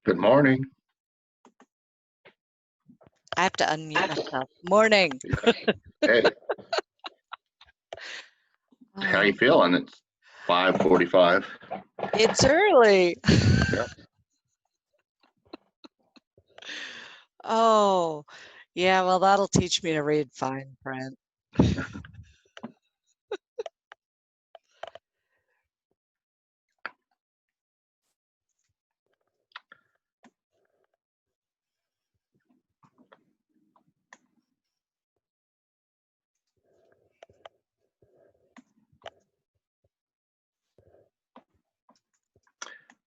Good morning. I have to unmute myself. Morning. Hey, how you Oh, feeling? It's 5:45. it's early. Yep. Oh, yeah, well, that'll teach me to read fine print.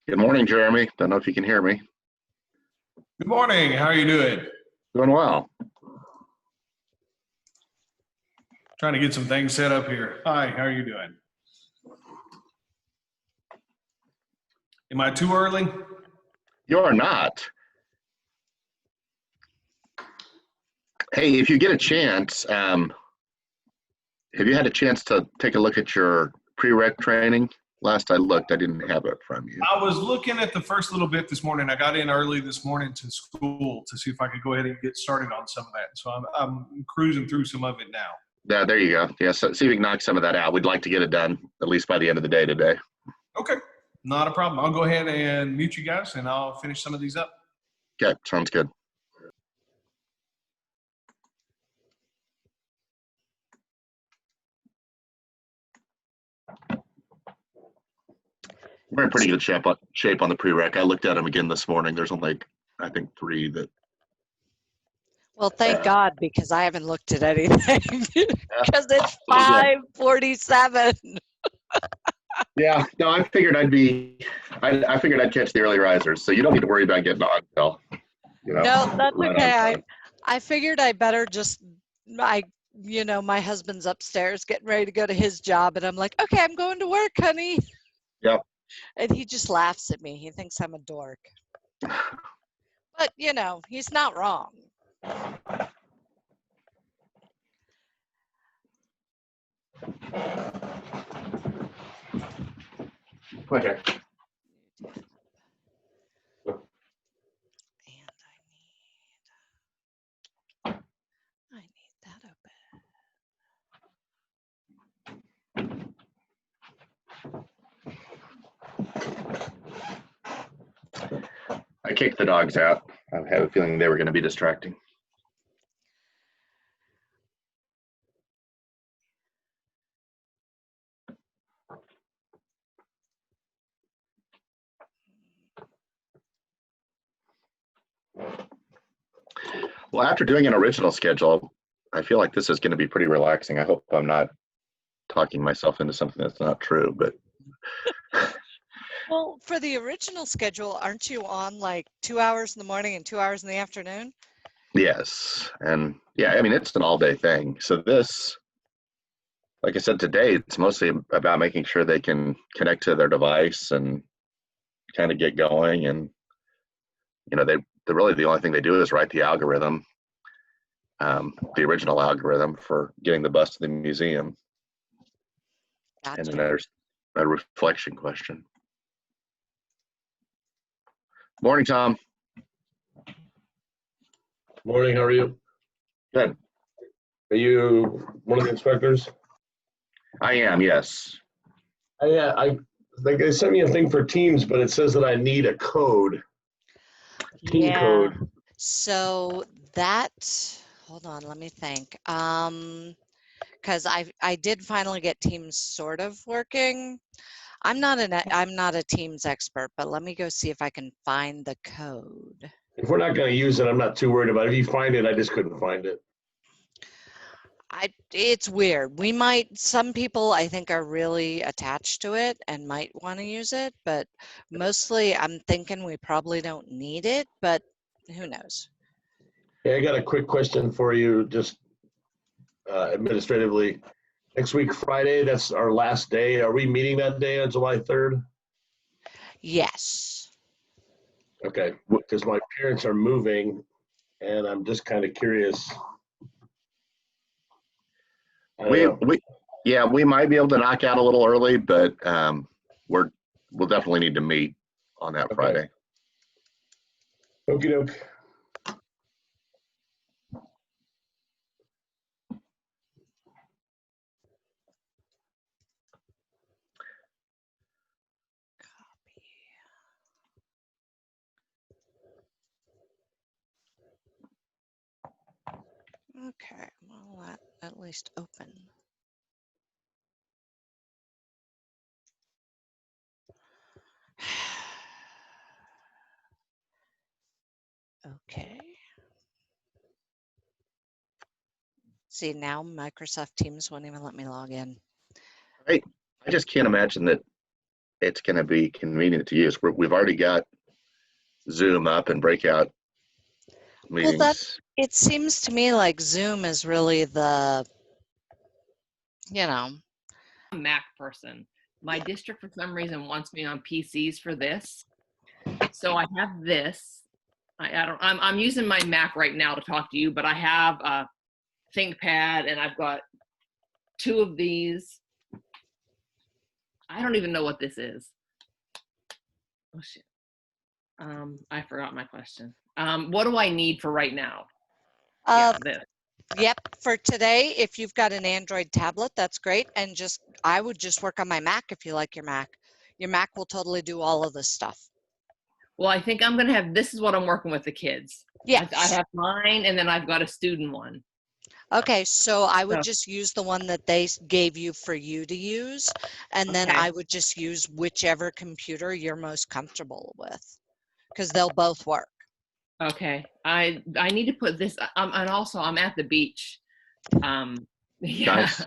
Good morning, Jeremy. Don't know if you can hear me. Good morning. How are you doing? Doing well. Trying to get some things set up here. Hi, how are you doing? Am I too early? You're not. Hey, if you get a chance, have you had a chance to take a look at your prereq training? Last I looked, I didn't have it from you. I was looking at the first little bit this morning. I got in early this morning to school to see if I could go ahead and get started on some of that. So I'm cruising through some of it now. Yeah, there you go. Yeah, so see if we can knock some of that out. We'd like to get it done at least by the end of the day today. Okay, not a problem. I'll go ahead and mute you guys and I'll finish some of these up. Okay, sounds good. We're in pretty good shape on the prereq. I looked at them again this morning. There's only, I think, 3 that. Well, thank God, because I haven't looked at anything because it's 5:47. Yeah, no, I figured I figured I'd catch the early risers, so you don't need to worry about getting on until, No, that's right on okay. time. I figured I better just, my husband's upstairs getting ready to go to his job, and I'm like, okay, I'm going to work, honey. Yep. And he just laughs at me. He thinks I'm a dork. But, he's not wrong. Okay. And I need that open. I kicked the dogs out. I have a feeling they were going to be distracting. Well, after doing an original schedule, I feel like this is going to be pretty relaxing. I hope I'm not talking myself into something that's not true, but. Well, for the original schedule, aren't you on like 2 hours in the morning and 2 hours in the afternoon? Yes. And yeah, I mean, it's an all-day thing. So this, like I said, today, it's mostly about making sure they can connect to their device and kind of get going. And, they're really the only thing they do is write the algorithm, the original algorithm for getting the bus to the museum. Gotcha. And then there's a reflection question. Morning, Tom. Morning, how are you? Good. Are you one of the inspectors? I am, yes. I think they sent me a thing for Teams, but it says that I need a code. Team code. So that, hold on, let me think. Because I did finally get Teams sort of working. I'm not a Teams expert, but let me go see if I can find the code. If we're not going to use it, I'm not too worried about it. If you find it, I just couldn't find it. It's weird. Some people I think are really attached to it and might want to use it, but mostly I'm thinking we probably don't need it, but who knows? Hey, I got a quick question for you, just administratively. Next week, Friday, that's our last day. Are we meeting that day on July 3rd? Yes. Okay, because my parents are moving, and I'm just kind of curious. We might be able to knock out a little early, but we'll definitely need to meet on that Friday. Okey doke. Okay, well, that at least open. Okay. See, now Microsoft Teams won't even let me log in. I just can't imagine that it's going to be convenient to use. We've already got Zoom up and breakout meetings. Well, it seems to me like Zoom is really the, you know. A Mac person. My district for some reason wants me on PCs for this. So I have this. I'm using my Mac right now to talk to you, but I have a ThinkPad and I've got 2 of these. I don't even know what this is. Oh shit. I forgot my question. What do I need for right now? This. Yep, for today, if you've got an Android tablet, that's great. And I would just work on my Mac if you like your Mac. Your Mac will totally do all of this stuff. Well, I think I'm going to have, this is what I'm working with the kids. Yeah. I have mine and then I've got a student one. Okay, so I would just use the one that they gave you for you to use. And then I would just use whichever computer you're most comfortable with, because they'll both work. Okay, I need to put this, and also I'm at the beach. Yeah. Nice.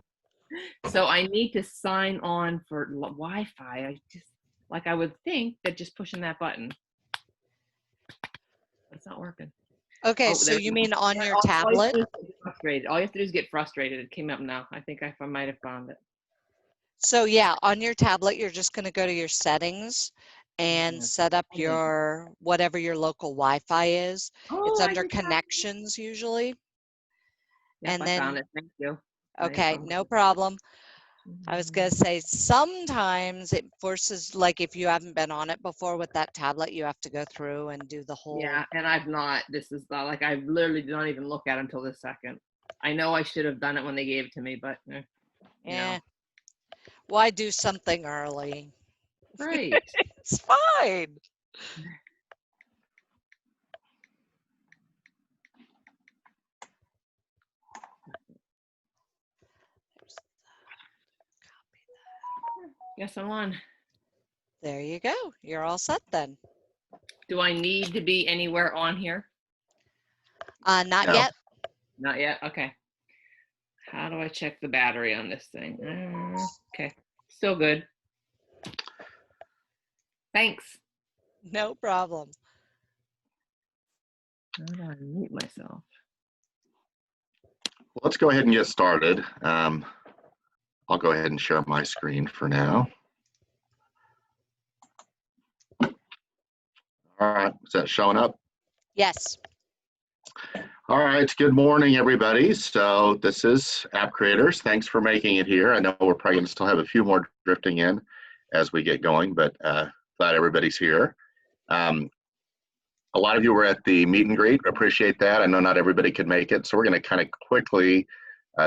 So I need to sign on for Wi-Fi. I would think that just pushing that button. It's not working. Okay, so you mean on your tablet? All you have to do is get frustrated. It came up now. I think I might have found it. So yeah, on your tablet, you're just going to go to your settings and set up your whatever your local Wi-Fi is. It's under connections usually. Yep, and I then found it. Thank you. Okay, no problem. I was going to say sometimes it forces, like if you haven't been on it before with that tablet, you have to go through and do the whole. Yeah, and I've not. This is like I literally did not even look at it until this second. I know I should have done it when they gave it to me, but yeah. Why do something early? Right. It's fine. Yes, I'm on. There you go. You're all set then. Do I need to be anywhere on here? Not yet. Not yet. Okay. How do I check the battery on this thing? Okay. Still good. Thanks. No problem. How do I mute myself? Well, let's go ahead and get started. I'll go ahead and share my screen for now. All right, is that showing up? Yes. All right, good morning, everybody. So this is App Creators. Thanks for making it here. I know we're probably going to still have a few more drifting in as we get going, but glad everybody's here. A lot of you were at the meet and greet. Appreciate that. I know not everybody could make it, so we're going to kind of quickly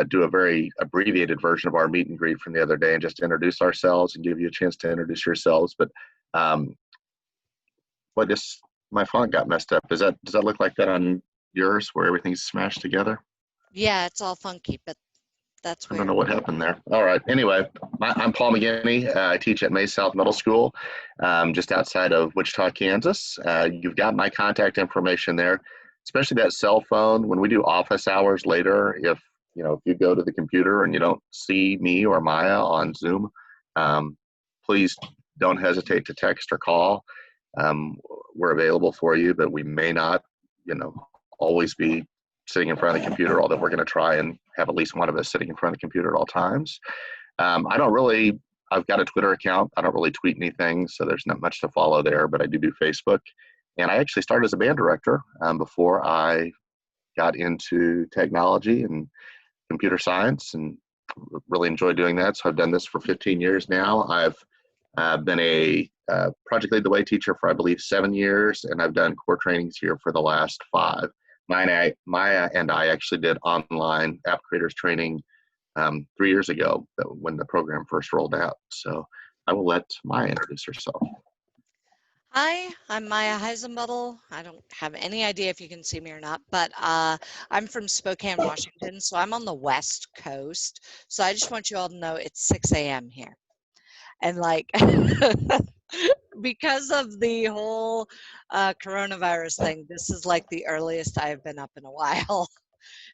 do a very abbreviated version of our meet and greet from the other day and just introduce ourselves and give you a chance to introduce yourselves. But my font got messed up. Does that look like that on yours where everything's smashed together? Yeah, it's all funky, but that's weird. I don't know what happened there. All right. Anyway, I'm Paul McGinney. I teach at May South Middle School, just outside of Wichita, Kansas. You've got my contact information there, especially that cell phone. When we do office hours later, if you go to the computer and you don't see me or Maya on Zoom, please don't hesitate to text or call. We're available for you, but we may not, always be sitting in front of the computer, although we're going to try and have at least one of us sitting in front of the computer at all times. I've got a Twitter account. I don't really tweet anything, so there's not much to follow there, but I do Facebook. And I actually started as a band director before I got into technology and computer science, and really enjoy doing that. So I've done this for 15 years now. I've I've been a Project Lead the Way teacher for, I believe, 7 years, and I've done core trainings here for the last 5. Maya and I actually did online app creators training 3 years ago when the program first rolled out. So I will let Maya introduce herself. Hi, I'm Maya Heisenbuttel. I don't have any idea if you can see me or not, but I'm from Spokane, Washington, so I'm on the West Coast. So I just want you all to know it's 6 a.m. here. And like, because of the whole coronavirus thing, this is like the earliest I've been up in a while.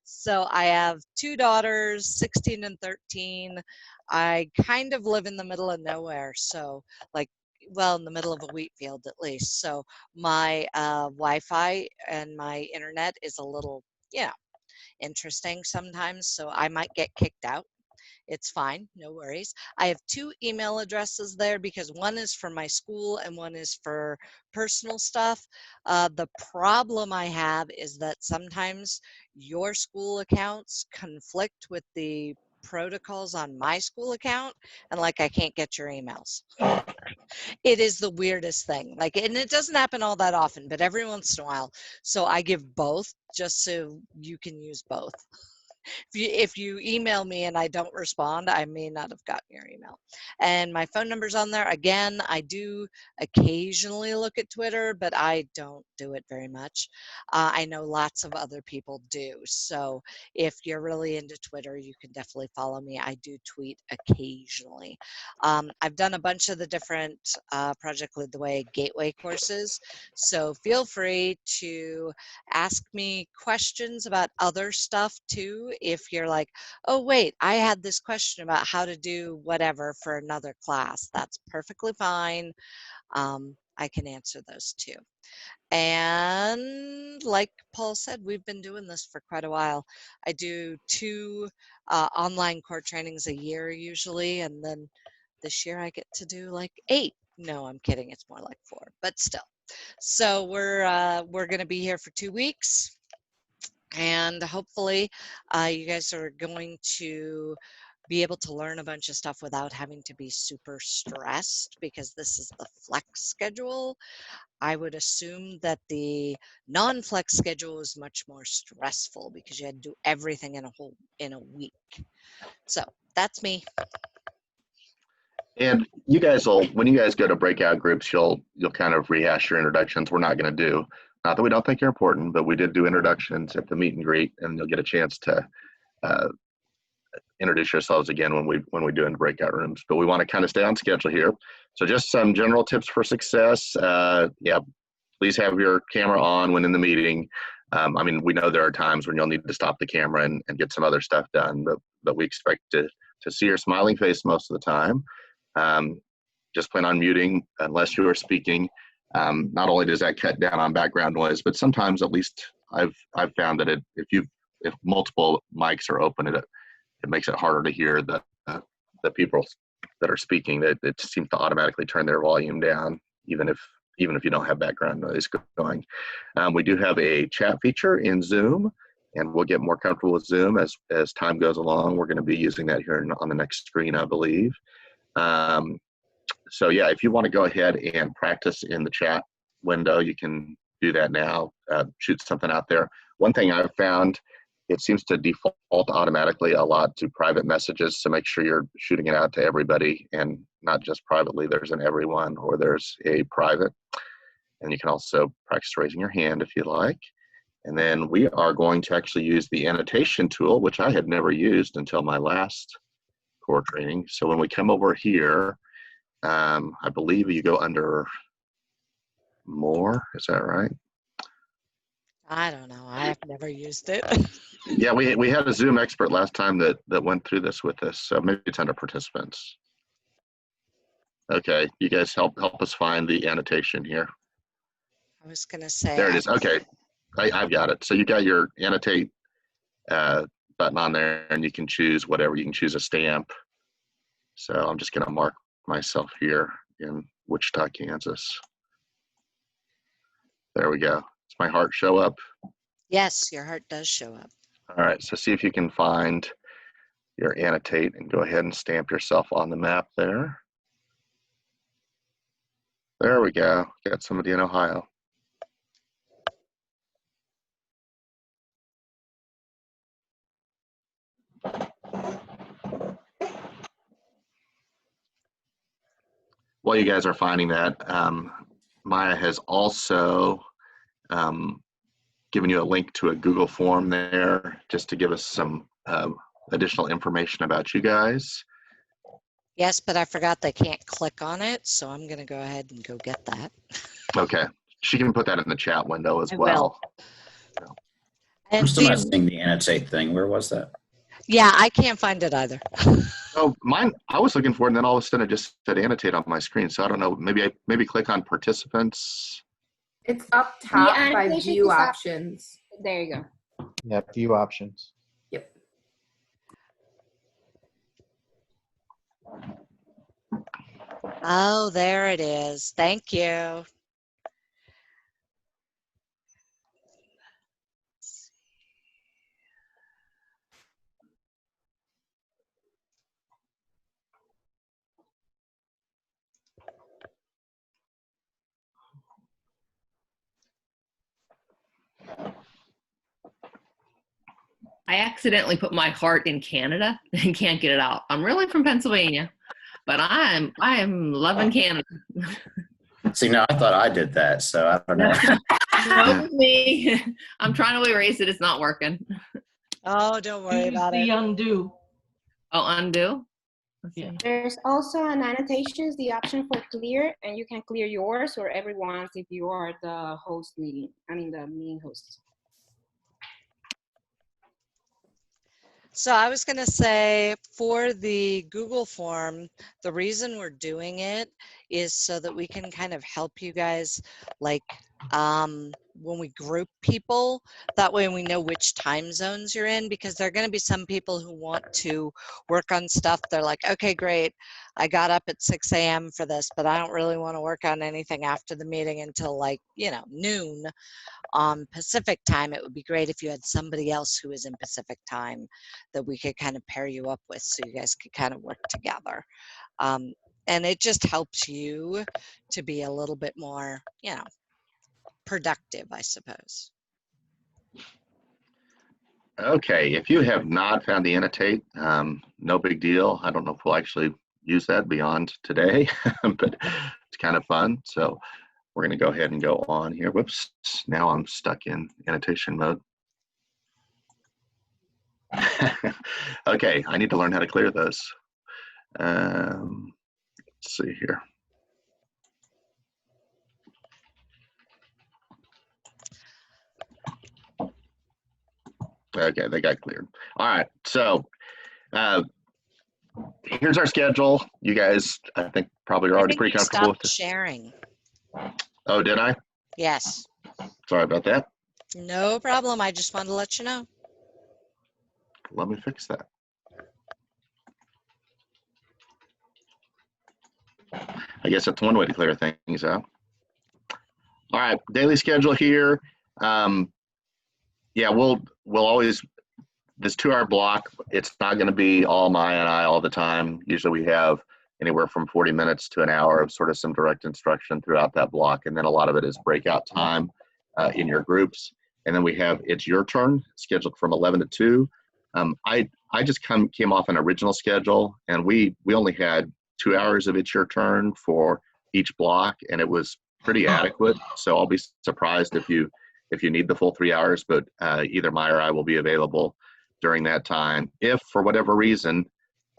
So I have 2 daughters, 16 and 13. I kind of live in the middle of nowhere. So like, well, in the middle of a wheat field at least. So my Wi-Fi and my internet is a little, interesting sometimes. So I might get kicked out. It's fine, no worries. I have 2 email addresses there because one is for my school and one is for personal stuff. The problem I have is that sometimes your school accounts conflict with the protocols on my school account, and like I can't get your emails. It is the weirdest thing. Like, and it doesn't happen all that often, but every once in a while. So I give both just so you can use both. If you email me and I don't respond, I may not have gotten your email. And my phone number's on there. Again, I do occasionally look at Twitter, but I don't do it very much. I know lots of other people do. So if you're really into Twitter, you can definitely follow me. I do tweet occasionally. I've done a bunch of the different Project Lead the Way Gateway courses. So feel free to ask me questions about other stuff too. If you're like, oh wait, I had this question about how to do whatever for another class, that's perfectly fine. I can answer those too. And like Paul said, we've been doing this for quite a while. I do 2 online core trainings a year usually, and then this year I get to do like 8. No, I'm kidding. It's more like 4, but still. So we're going to be here for 2 weeks, and hopefully you guys are going to be able to learn a bunch of stuff without having to be super stressed, because this is the flex schedule. I would assume that the non-flex schedule is much more stressful because you had to do everything in a week. So that's me. And you guys will, when you guys go to breakout groups, you'll kind of rehash your introductions. We're not going to do, not that we don't think you're important, but we did do introductions at the meet and greet, and you'll get a chance to introduce yourselves again when we do in the breakout rooms. But we want to kind of stay on schedule here. So just some general tips for success. Please have your camera on when in the meeting. I mean, we know there are times when you'll need to stop the camera and get some other stuff done, but we expect to see your smiling face most of the time. Just plan on muting unless you are speaking. Not only does that cut down on background noise, but sometimes, at least I've found that if multiple mics are open, it makes it harder to hear the people that are speaking. That it seems to automatically turn their volume down, even if you don't have background noise going. We do have a chat feature in Zoom, and we'll get more comfortable with Zoom as time goes along. We're going to be using that here on the next screen, I believe. So yeah, if you want to go ahead and practice in the chat window, you can do that now. Shoot something out there. One thing I've found, it seems to default automatically a lot to private messages, so make sure you're shooting it out to everybody and not just privately. There's an everyone or there's a private. And you can also practice raising your hand if you like. And then we are going to actually use the annotation tool, which I had never used until my last core training. So when we come over here, I believe you go under more, is that right? I don't know. I have never used it. Yeah, we had a Zoom expert last time that went through this with us, so maybe it's under participants. Okay, you guys help us find the annotation here. I was going to say. There it is. Okay, I've got it. So you got your annotate button on there, and you can choose whatever. You can choose a stamp. So I'm just going to mark myself here in Wichita, Kansas. There we go. Does my heart show up? Yes, your heart does show up. All right, so see if you can find your annotate and go ahead and stamp yourself on the map there. There we go. Got somebody in Ohio. While you guys are finding that, Maya has also given you a link to a Google form there just to give us some additional information about you guys. Yes, but I forgot they can't click on it, so I'm going to go ahead and go get that. Okay. She can put that in the chat window as I well. will. I'm And still do not you- seeing the annotate thing. Where was that? yeah, I can't find it either. Oh, mine, I was looking for it, and then all of a sudden it just said annotate on my screen. So I don't know. Maybe click on participants. It's up top by annotation view is up. options. There you go. Yeah, view options. Yep. Oh, there it is. Thank you. I accidentally put my heart in Canada and can't get it out. I'm really from Pennsylvania, but I am loving Canada. See, no, I thought I did that, so I don't know. No, it's me. I'm trying to erase it. It's not working. Oh, don't worry about the it. undo. Oh, undo. Yeah. There's also an annotations, the option for clear, and you can clear yours or everyone's if you are the host meeting. I mean the meeting host. So I was going to say for the Google form, the reason we're doing it is so that we can kind of help you guys, like when we group people, that way we know which time zones you're in, because there are going to be some people who want to work on stuff. They're like, okay, great. I got up at 6 a.m. for this, but I don't really want to work on anything after the meeting until like, noon. Pacific time. It would be great if you had somebody else who is in Pacific time that we could kind of pair you up with so you guys could kind of work together. And it just helps you to be a little bit more, productive, I suppose. Okay, if you have not found the annotate, no big deal. I don't know if we'll actually use that beyond today, but it's kind of fun. So we're going to go ahead and go on here. Whoops, now I'm stuck in annotation mode. Okay, I need to learn how to clear those. Let's see here. Okay, they got cleared. All right, so here's our schedule. You guys, I think, probably are already pretty comfortable with this. Sharing. Oh, did I? Yes. Sorry about that. No problem. I just wanted to let you know. Let me fix that. I guess that's one way to clear things out. All right, daily schedule here. Yeah, we'll always, this 2-hour block, it's not going to be all Maya and I all the time. Usually we have anywhere from 40 minutes to an hour of sort of some direct instruction throughout that block. And then a lot of it is breakout time in your groups. And then we have It's Your Turn, scheduled from 11 to 2. I just came off an original schedule, and we only had 2 hours of It's Your Turn for each block, and it was pretty adequate. So I'll be surprised if you need the full 3 hours, but either Maya or I will be available during that time. If for whatever reason,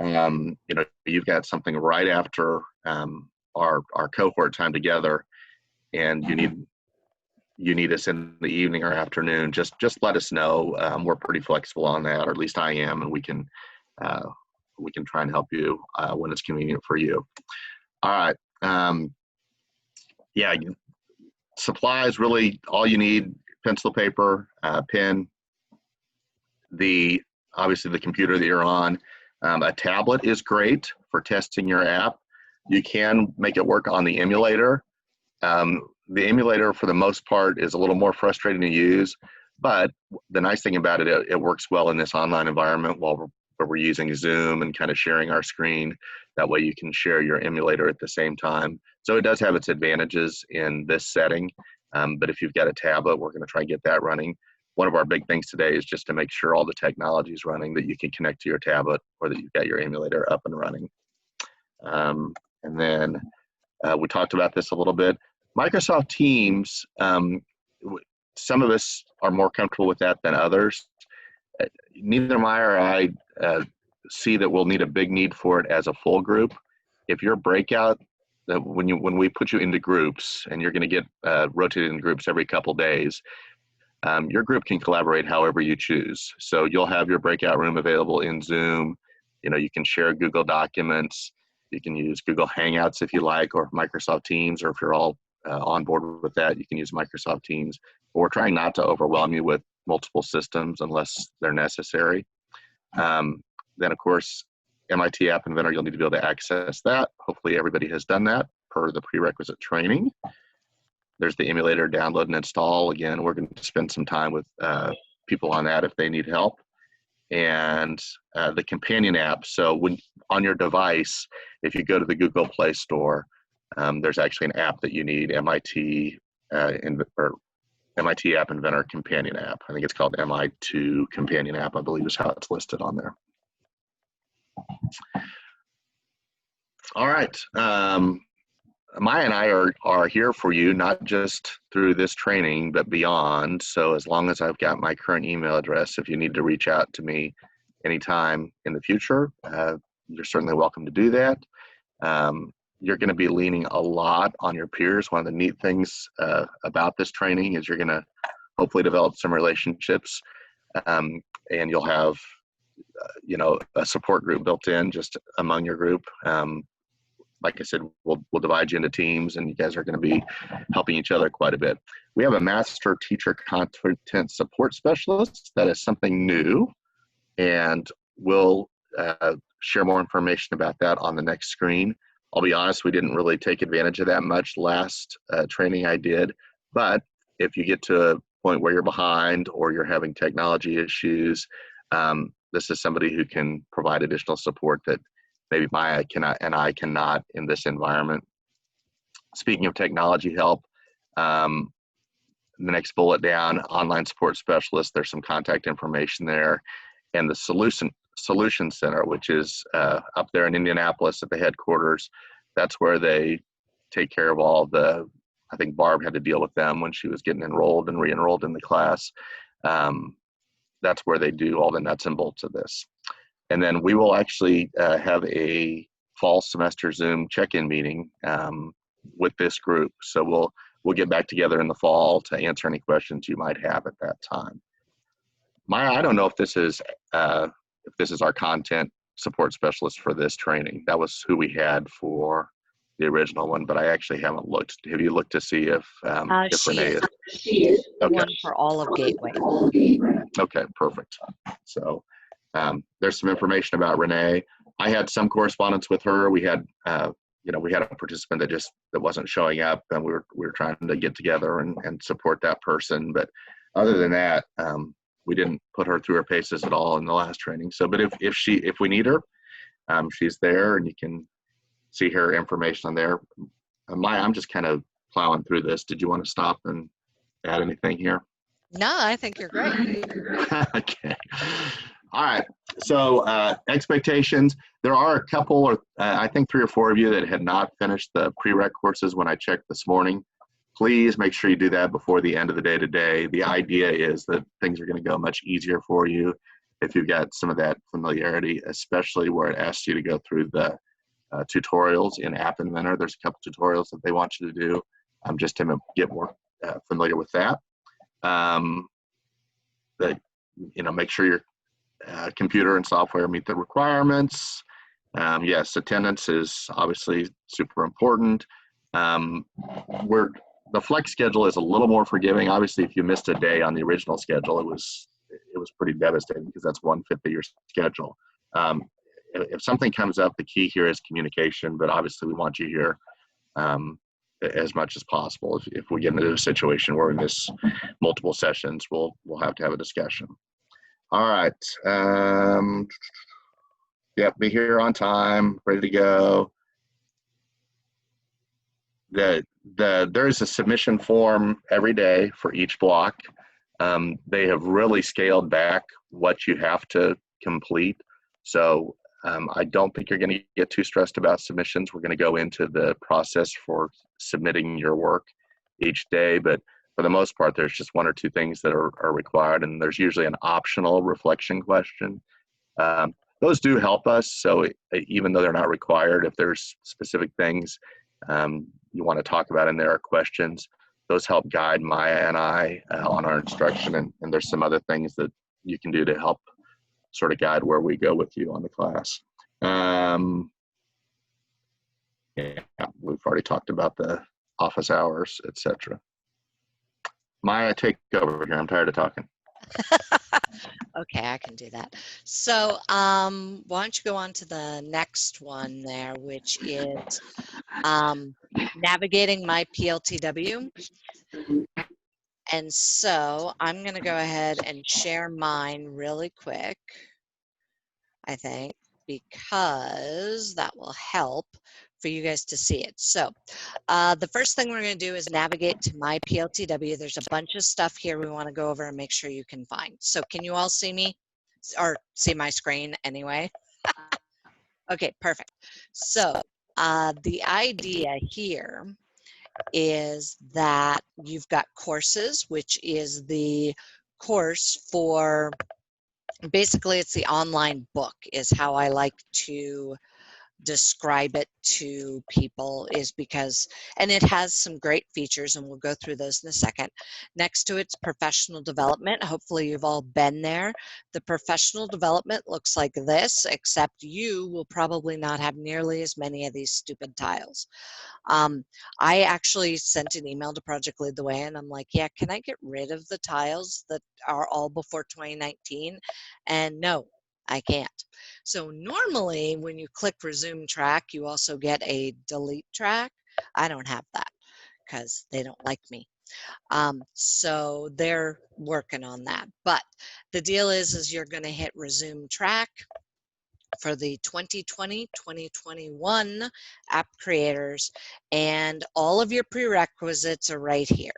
you've got something right after our cohort time together, and you need us in the evening or afternoon, just let us know. We're pretty flexible on that, or at least I am, and we can try and help you when it's convenient for you. All right. Yeah, supplies, really all you need: pencil, paper, pen, obviously the computer that you're on. A tablet is great for testing your app. You can make it work on the emulator. The emulator, for the most part, is a little more frustrating to use, but the nice thing about it, it works well in this online environment while where we're using Zoom and kind of sharing our screen. That way you can share your emulator at the same time. So it does have its advantages in this setting, but if you've got a tablet, we're going to try and get that running. One of our big things today is just to make sure all the technology is running, that you can connect to your tablet or that you've got your emulator up and running. And then we talked about this a little bit. Microsoft Teams, some of us are more comfortable with that than others. Neither Maya or I see that we'll need a big need for it as a full group. If your breakout, when we put you into groups and you're going to get rotated in groups every couple days, your group can collaborate however you choose. So you'll have your breakout room available in Zoom. You know, you can share Google Documents. You can use Google Hangouts if you like, or Microsoft Teams, or if you're all on board with that, you can use Microsoft Teams. But we're trying not to overwhelm you with multiple systems unless they're necessary. Then, of course, MIT App Inventor, you'll need to be able to access that. Hopefully everybody has done that per the prerequisite training. There's the emulator download and install. Again, we're going to spend some time with people on that if they need help. And the companion app. So when on your device, if you go to the Google Play Store, there's actually an app that you need, MIT App Inventor Companion App. I think it's called MI2 Companion App, I believe is how it's listed on there. All right. Maya and I are here for you, not just through this training, but beyond. So as long as I've got my current email address, if you need to reach out to me anytime in the future, you're certainly welcome to do that. You're going to be leaning a lot on your peers. One of the neat things about this training is you're going to hopefully develop some relationships, and you'll have a support group built in just among your group. Like I said, we'll divide you into teams, and you guys are going to be helping each other quite a bit. We have a master teacher content support specialist. That is something new, and we'll share more information about that on the next screen. I'll be honest, we didn't really take advantage of that much last training I did, but if you get to a point where you're behind or you're having technology issues, this is somebody who can provide additional support that maybe Maya cannot and I cannot in this environment. Speaking of technology help, the next bullet down, online support specialist, there's some contact information there. And the Solution Center, which is up there in Indianapolis at the headquarters, that's where they take care of all the, I think Barb had to deal with them when she was getting enrolled and re-enrolled in the class. That's where they do all the nuts and bolts of this. And then we will actually have a fall semester Zoom check-in meeting with this group. So we'll get back together in the fall to answer any questions you might have at that time. Maya, I don't know if this is our content support specialist for this training. That was who we had for the original one, but I actually haven't looked. Have you looked to see if Renee is? She is the Okay. one for all of Gateway. Okay, perfect. So there's some information about Renee. I had some correspondence with her. We had, we had a participant that wasn't showing up, and we were trying to get together and support that person. But other than that, we didn't put her through her paces at all in the last training. So, but if we need her, she's there, and you can see her information on there. Maya, I'm just kind of plowing through this. Did you want to stop and add anything here? No, I think you're great. Okay. All right. So expectations. There are a couple, or I think 3 or 4 of you that had not finished the prereq courses when I checked this morning. Please make sure you do that before the end of the day today. The idea is that things are going to go much easier for you if you've got some of that familiarity, especially where it asks you to go through the tutorials in App Inventor. There's a couple tutorials that they want you to do just to get more familiar with that. Make sure your computer and software meet the requirements. Yes, attendance is obviously super important. The flex schedule is a little more forgiving. Obviously, if you missed a day on the original schedule, it was pretty devastating because that's 1/5 of your schedule. If something comes up, the key here is communication, but obviously we want you here as much as possible. If we get into a situation where we miss multiple sessions, we'll have to have a discussion. All right. Yep, be here on time, ready to go. There's a submission form every day for each block. They have really scaled back what you have to complete. So I don't think you're going to get too stressed about submissions. We're going to go into the process for submitting your work each day, but for the most part, there's just one or two things that are required, and there's usually an optional reflection question. Those do help us. So even though they're not required, if there's specific things you want to talk about and there are questions, those help guide Maya and I on our instruction. And there's some other things that you can do to help sort of guide where we go with you on the class. Yeah, we've already talked about the office hours, etc. Maya, take over here. I'm tired of talking. Okay, I can do that. So why don't you go on to the next one there, which is navigating my PLTW. And so I'm going to go ahead and share mine really quick, I think, because that will help for you guys to see it. So the first thing we're going to do is navigate to my PLTW. There's a bunch of stuff here we want to go over and make sure you can find. So can you all see me or see my screen anyway? Okay, perfect. So the idea here is that you've got courses, which is the course for, basically it's the online book is how I like to describe it to people, is because, and it has some great features and we'll go through those in a second. Next to it's professional development. Hopefully you've all been there. The professional development looks like this, except you will probably not have nearly as many of these stupid tiles. I actually sent an email to Project Lead the Way and I'm like, yeah, can I get rid of the tiles that are all before 2019? And no, I can't. So normally when you click resume track, you also get a delete track. I don't have that because they don't like me. So they're working on that. But the deal is you're going to hit resume track for the 2020-2021 app creators, and all of your prerequisites are right here.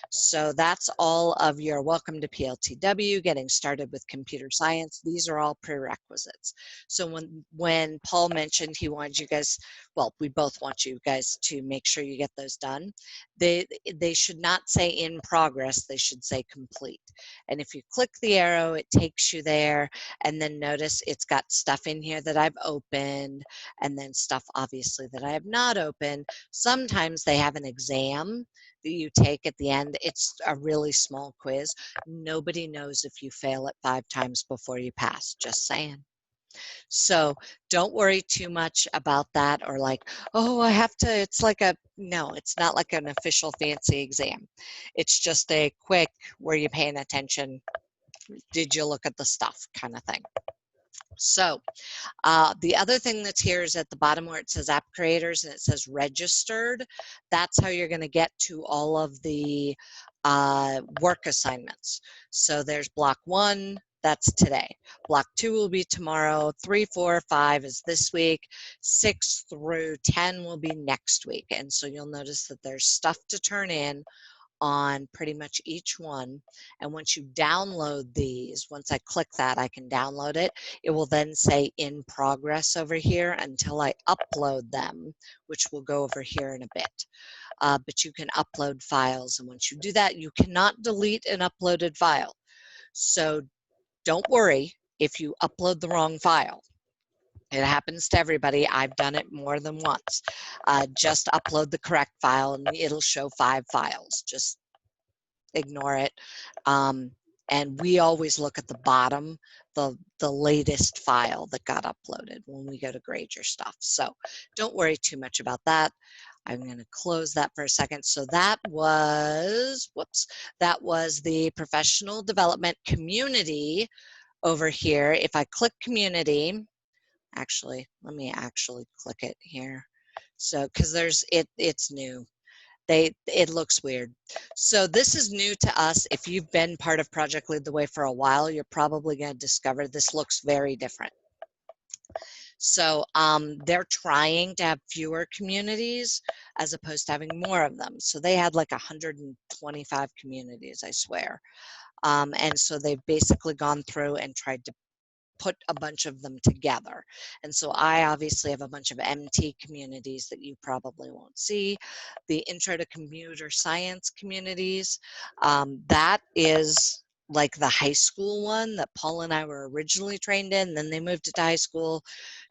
So that's all of your welcome to PLTW, getting started with computer science. These are all prerequisites. So when Paul mentioned he wanted you guys, well, we both want you guys to make sure you get those done. They should not say in progress, they should say complete. And if you click the arrow, it takes you there, and then notice it's got stuff in here that I've opened, and then stuff obviously that I have not opened. Sometimes they have an exam that you take at the end. It's a really small quiz. Nobody knows if you fail it 5 times before you pass, just saying. So don't worry too much about that, or like, oh, I have to, it's like a, no, it's not like an official fancy exam. It's just a quick, were you paying attention? Did you look at the stuff kind of thing? So the other thing that's here is at the bottom where it says app creators and it says registered. That's how you're going to get to all of the work assignments. So there's block 1, that's today. Block 2 will be tomorrow. 3, 4, 5 is this week. 6 through 10 will be next week. And so you'll notice that there's stuff to turn in on pretty much each one. And once you download these, once I click that, I can download it. It will then say in progress over here until I upload them, which we'll go over here in a bit. But you can upload files, and once you do that, you cannot delete an uploaded file. So don't worry if you upload the wrong file. It happens to everybody. I've done it more than once. Just upload the correct file and it'll show 5 files. Just ignore it. And we always look at the bottom, the latest file that got uploaded when we go to grade your stuff. So don't worry too much about that. I'm going to close that for a second. So that was, whoops, that was the professional development community over here. If I click community, actually, let me actually click it here. So, because there's, it's new. It looks weird. So this is new to us. If you've been part of Project Lead the Way for a while, you're probably going to discover this looks very different. So they're trying to have fewer communities as opposed to having more of them. So they had like 125 communities, I swear. And so they've basically gone through and tried to put a bunch of them together. And so I obviously have a bunch of MT communities that you probably won't see. The Intro to Computer Science communities, that is like the high school one that Paul and I were originally trained in, then they moved it to high school.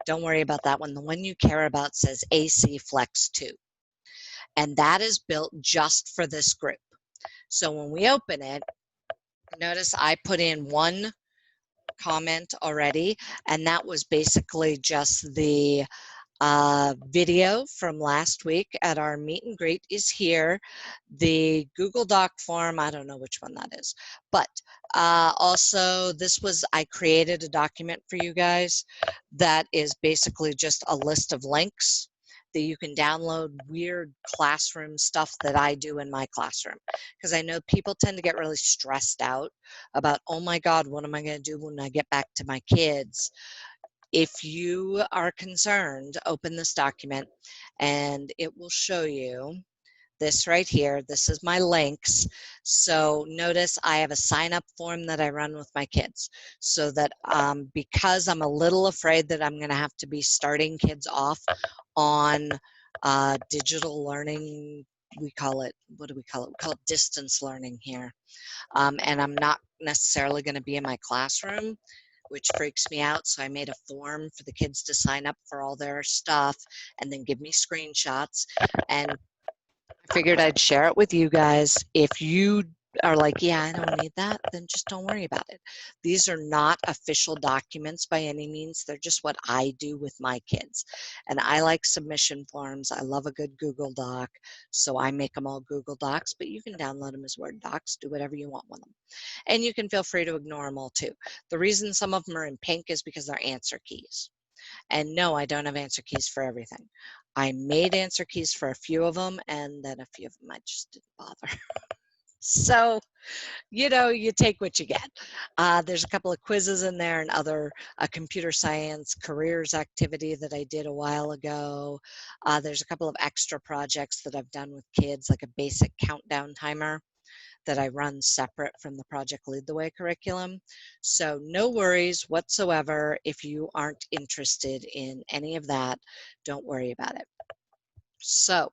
Don't worry about that one. The one you care about says AC Flex 2. And that is built just for this group. So when we open it, notice I put in one comment already, and that was basically just the video from last week at our meet and greet is here. The Google Doc form, I don't know which one that is, but also this was, I created a document for you guys that is basically just a list of links that you can download weird classroom stuff that I do in my classroom. Because I know people tend to get really stressed out about, oh my God, what am I going to do when I get back to my kids? If you are concerned, open this document and it will show you this right here. This is my links. So notice I have a sign up form that I run with my kids so that because I'm a little afraid that I'm going to have to be starting kids off on digital learning, we call it, what do we call it? We call it distance learning here. And I'm not necessarily going to be in my classroom, which freaks me out. So I made a form for the kids to sign up for all their stuff and then give me screenshots. And I figured I'd share it with you guys. If you are like, yeah, I don't need that, then just don't worry about it. These are not official documents by any means. They're just what I do with my kids. And I like submission forms. I love a good Google Doc. So I make them all Google Docs, but you can download them as Word docs, do whatever you want with them. And you can feel free to ignore them all too. The reason some of them are in pink is because they're answer keys. And no, I don't have answer keys for everything. I made answer keys for a few of them, and then a few of them I just didn't bother. So, you know, you take what you get. There's a couple of quizzes in there and other computer science careers activity that I did a while ago. There's a couple of extra projects that I've done with kids, like a basic countdown timer that I run separate from the Project Lead the Way curriculum. So no worries whatsoever if you aren't interested in any of that. Don't worry about it. So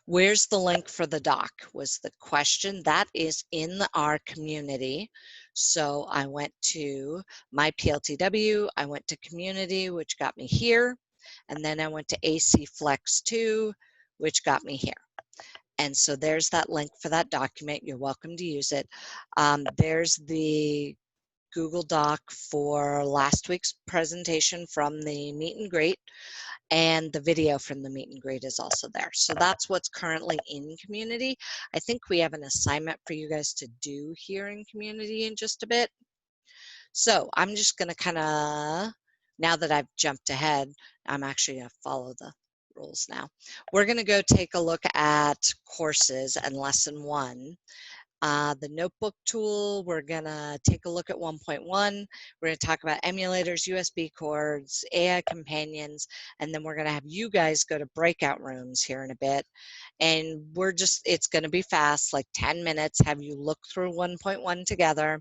where's the link for the doc was the question. That is in our community. So I went to my PLTW, I went to community, which got me here. And then I went to AC Flex 2, which got me here. And so there's that link for that document. You're welcome to use it. There's the Google Doc for last week's presentation from the meet and greet, and the video from the meet and greet is also there. So that's what's currently in community. I think we have an assignment for you guys to do here in community in just a bit. So I'm just going to kind of, now that I've jumped ahead, I'm actually going to follow the rules now. We're going to go take a look at courses and lesson 1. The notebook tool, we're going to take a look at 1.1. We're going to talk about emulators, USB cords, AI companions, and then we're going to have you guys go to breakout rooms here in a bit. And we're just, it's going to be fast, like 10 minutes, have you look through 1.1 together.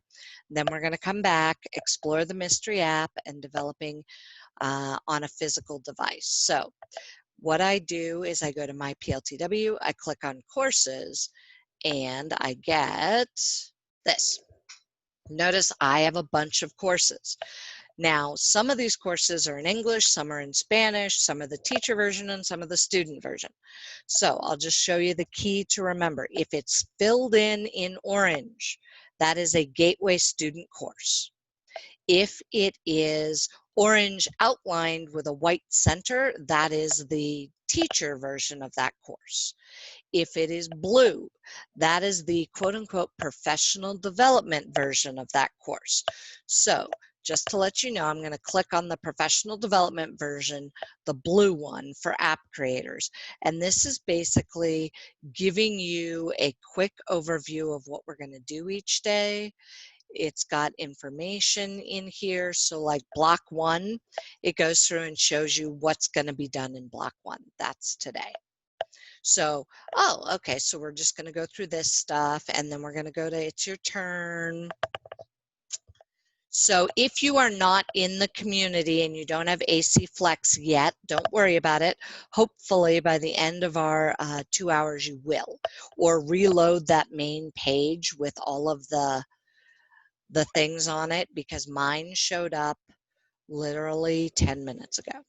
Then we're going to come back, explore the mystery app, and developing on a physical device. So what I do is I go to my PLTW, I click on courses, and I get this. Notice I have a bunch of courses. Now, some of these courses are in English, some are in Spanish, some are the teacher version, and some are the student version. So I'll just show you the key to remember. If it's filled in orange, that is a Gateway student course. If it is orange outlined with a white center, that is the teacher version of that course. If it is blue, that is the quote-unquote professional development version of that course. So just to let you know, I'm going to click on the professional development version, the blue one for app creators. And this is basically giving you a quick overview of what we're going to do each day. It's got information in here. So like block 1, it goes through and shows you what's going to be done in block 1. That's today. So, oh, okay, so we're just going to go through this stuff, and then we're going to go to it's your turn. So if you are not in the community and you don't have AC Flex yet, don't worry about it. Hopefully by the end of our 2 hours you will. Or reload that main page with all of the things on it, because mine showed up literally 10 minutes ago.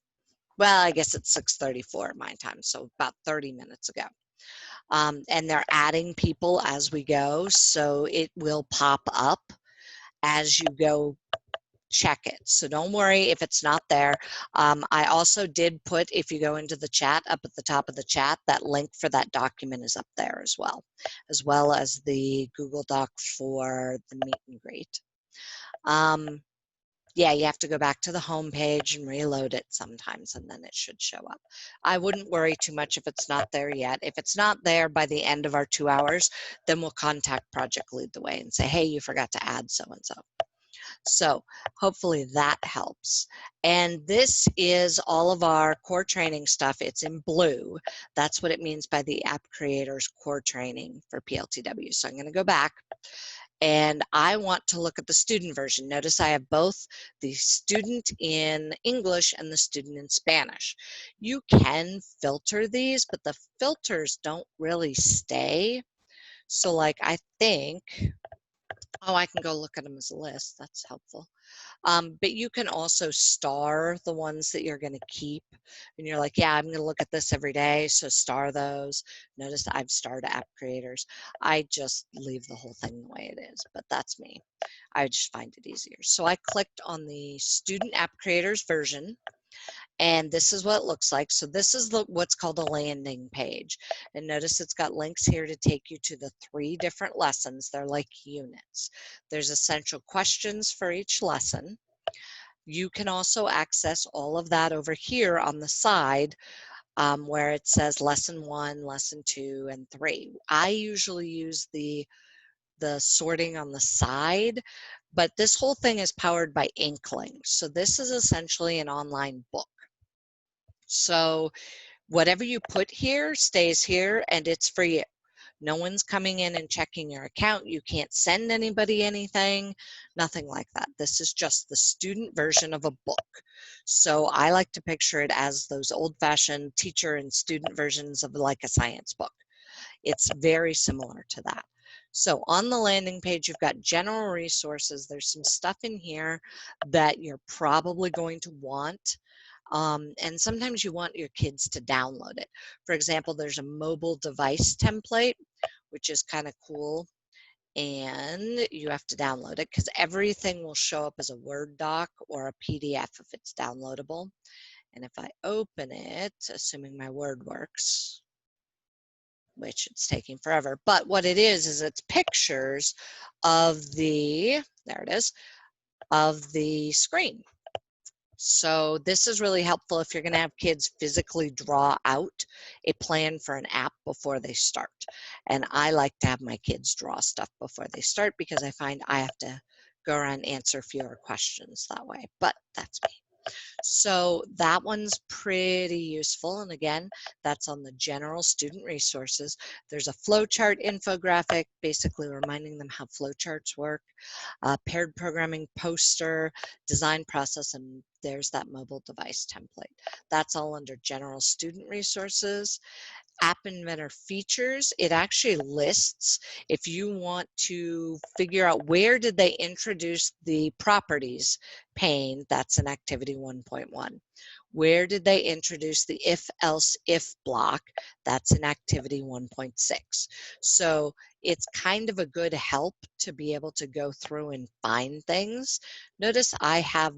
Well, I guess it's 6:34 my time, so about 30 minutes ago. And they're adding people as we go, so it will pop up as you go check it. So don't worry if it's not there. I also did put, if you go into the chat, up at the top of the chat, that link for that document is up there as well as the Google Doc for the meet and greet. Yeah, you have to go back to the home page and reload it sometimes, and then it should show up. I wouldn't worry too much if it's not there yet. If it's not there by the end of our 2 hours, then we'll contact Project Lead the Way and say, hey, you forgot to add so-and-so. So hopefully that helps. And this is all of our core training stuff. It's in blue. That's what it means by the App Creators Core Training for PLTW. So I'm going to go back. And I want to look at the student version. Notice I have both the student in English and the student in Spanish. You can filter these, but the filters don't really stay. So like I think, oh, I can go look at them as a list. That's helpful. But you can also star the ones that you're going to keep. And you're like, yeah, I'm going to look at this every day, so star those. Notice I've starred App Creators. I just leave the whole thing the way it is, but that's me. I just find it easier. So I clicked on the Student App Creators version. And this is what it looks like. So this is what's called a landing page. And notice it's got links here to take you to the 3 different lessons. They're like units. There's essential questions for each lesson. You can also access all of that over here on the side where it says lesson 1, lesson 2, and 3. I usually use the sorting on the side, but this whole thing is powered by Inkling. So this is essentially an online book. So whatever you put here stays here, and it's for you. No one's coming in and checking your account. You can't send anybody anything, nothing like that. This is just the student version of a book. So I like to picture it as those old-fashioned teacher and student versions of like a science book. It's very similar to that. So on the landing page, you've got general resources. There's some stuff in here that you're probably going to want. And sometimes you want your kids to download it. For example, there's a mobile device template, which is kind of cool. And you have to download it because everything will show up as a Word doc or a PDF if it's downloadable. And if I open it, assuming my Word works, which it's taking forever, but what it is it's pictures of the, there it is, of the screen. So this is really helpful if you're going to have kids physically draw out a plan for an app before they start. And I like to have my kids draw stuff before they start because I find I have to go around and answer fewer questions that way, but that's me. So that one's pretty useful. And again, that's on the general student resources. There's a flowchart infographic, basically reminding them how flowcharts work, paired programming poster, design process, and there's that mobile device template. That's all under general student resources. App Inventor features, it actually lists if you want to figure out where did they introduce the properties pane, that's in activity 1.1. Where did they introduce the if else if block, that's in activity 1.6. So it's kind of a good help to be able to go through and find things. Notice I have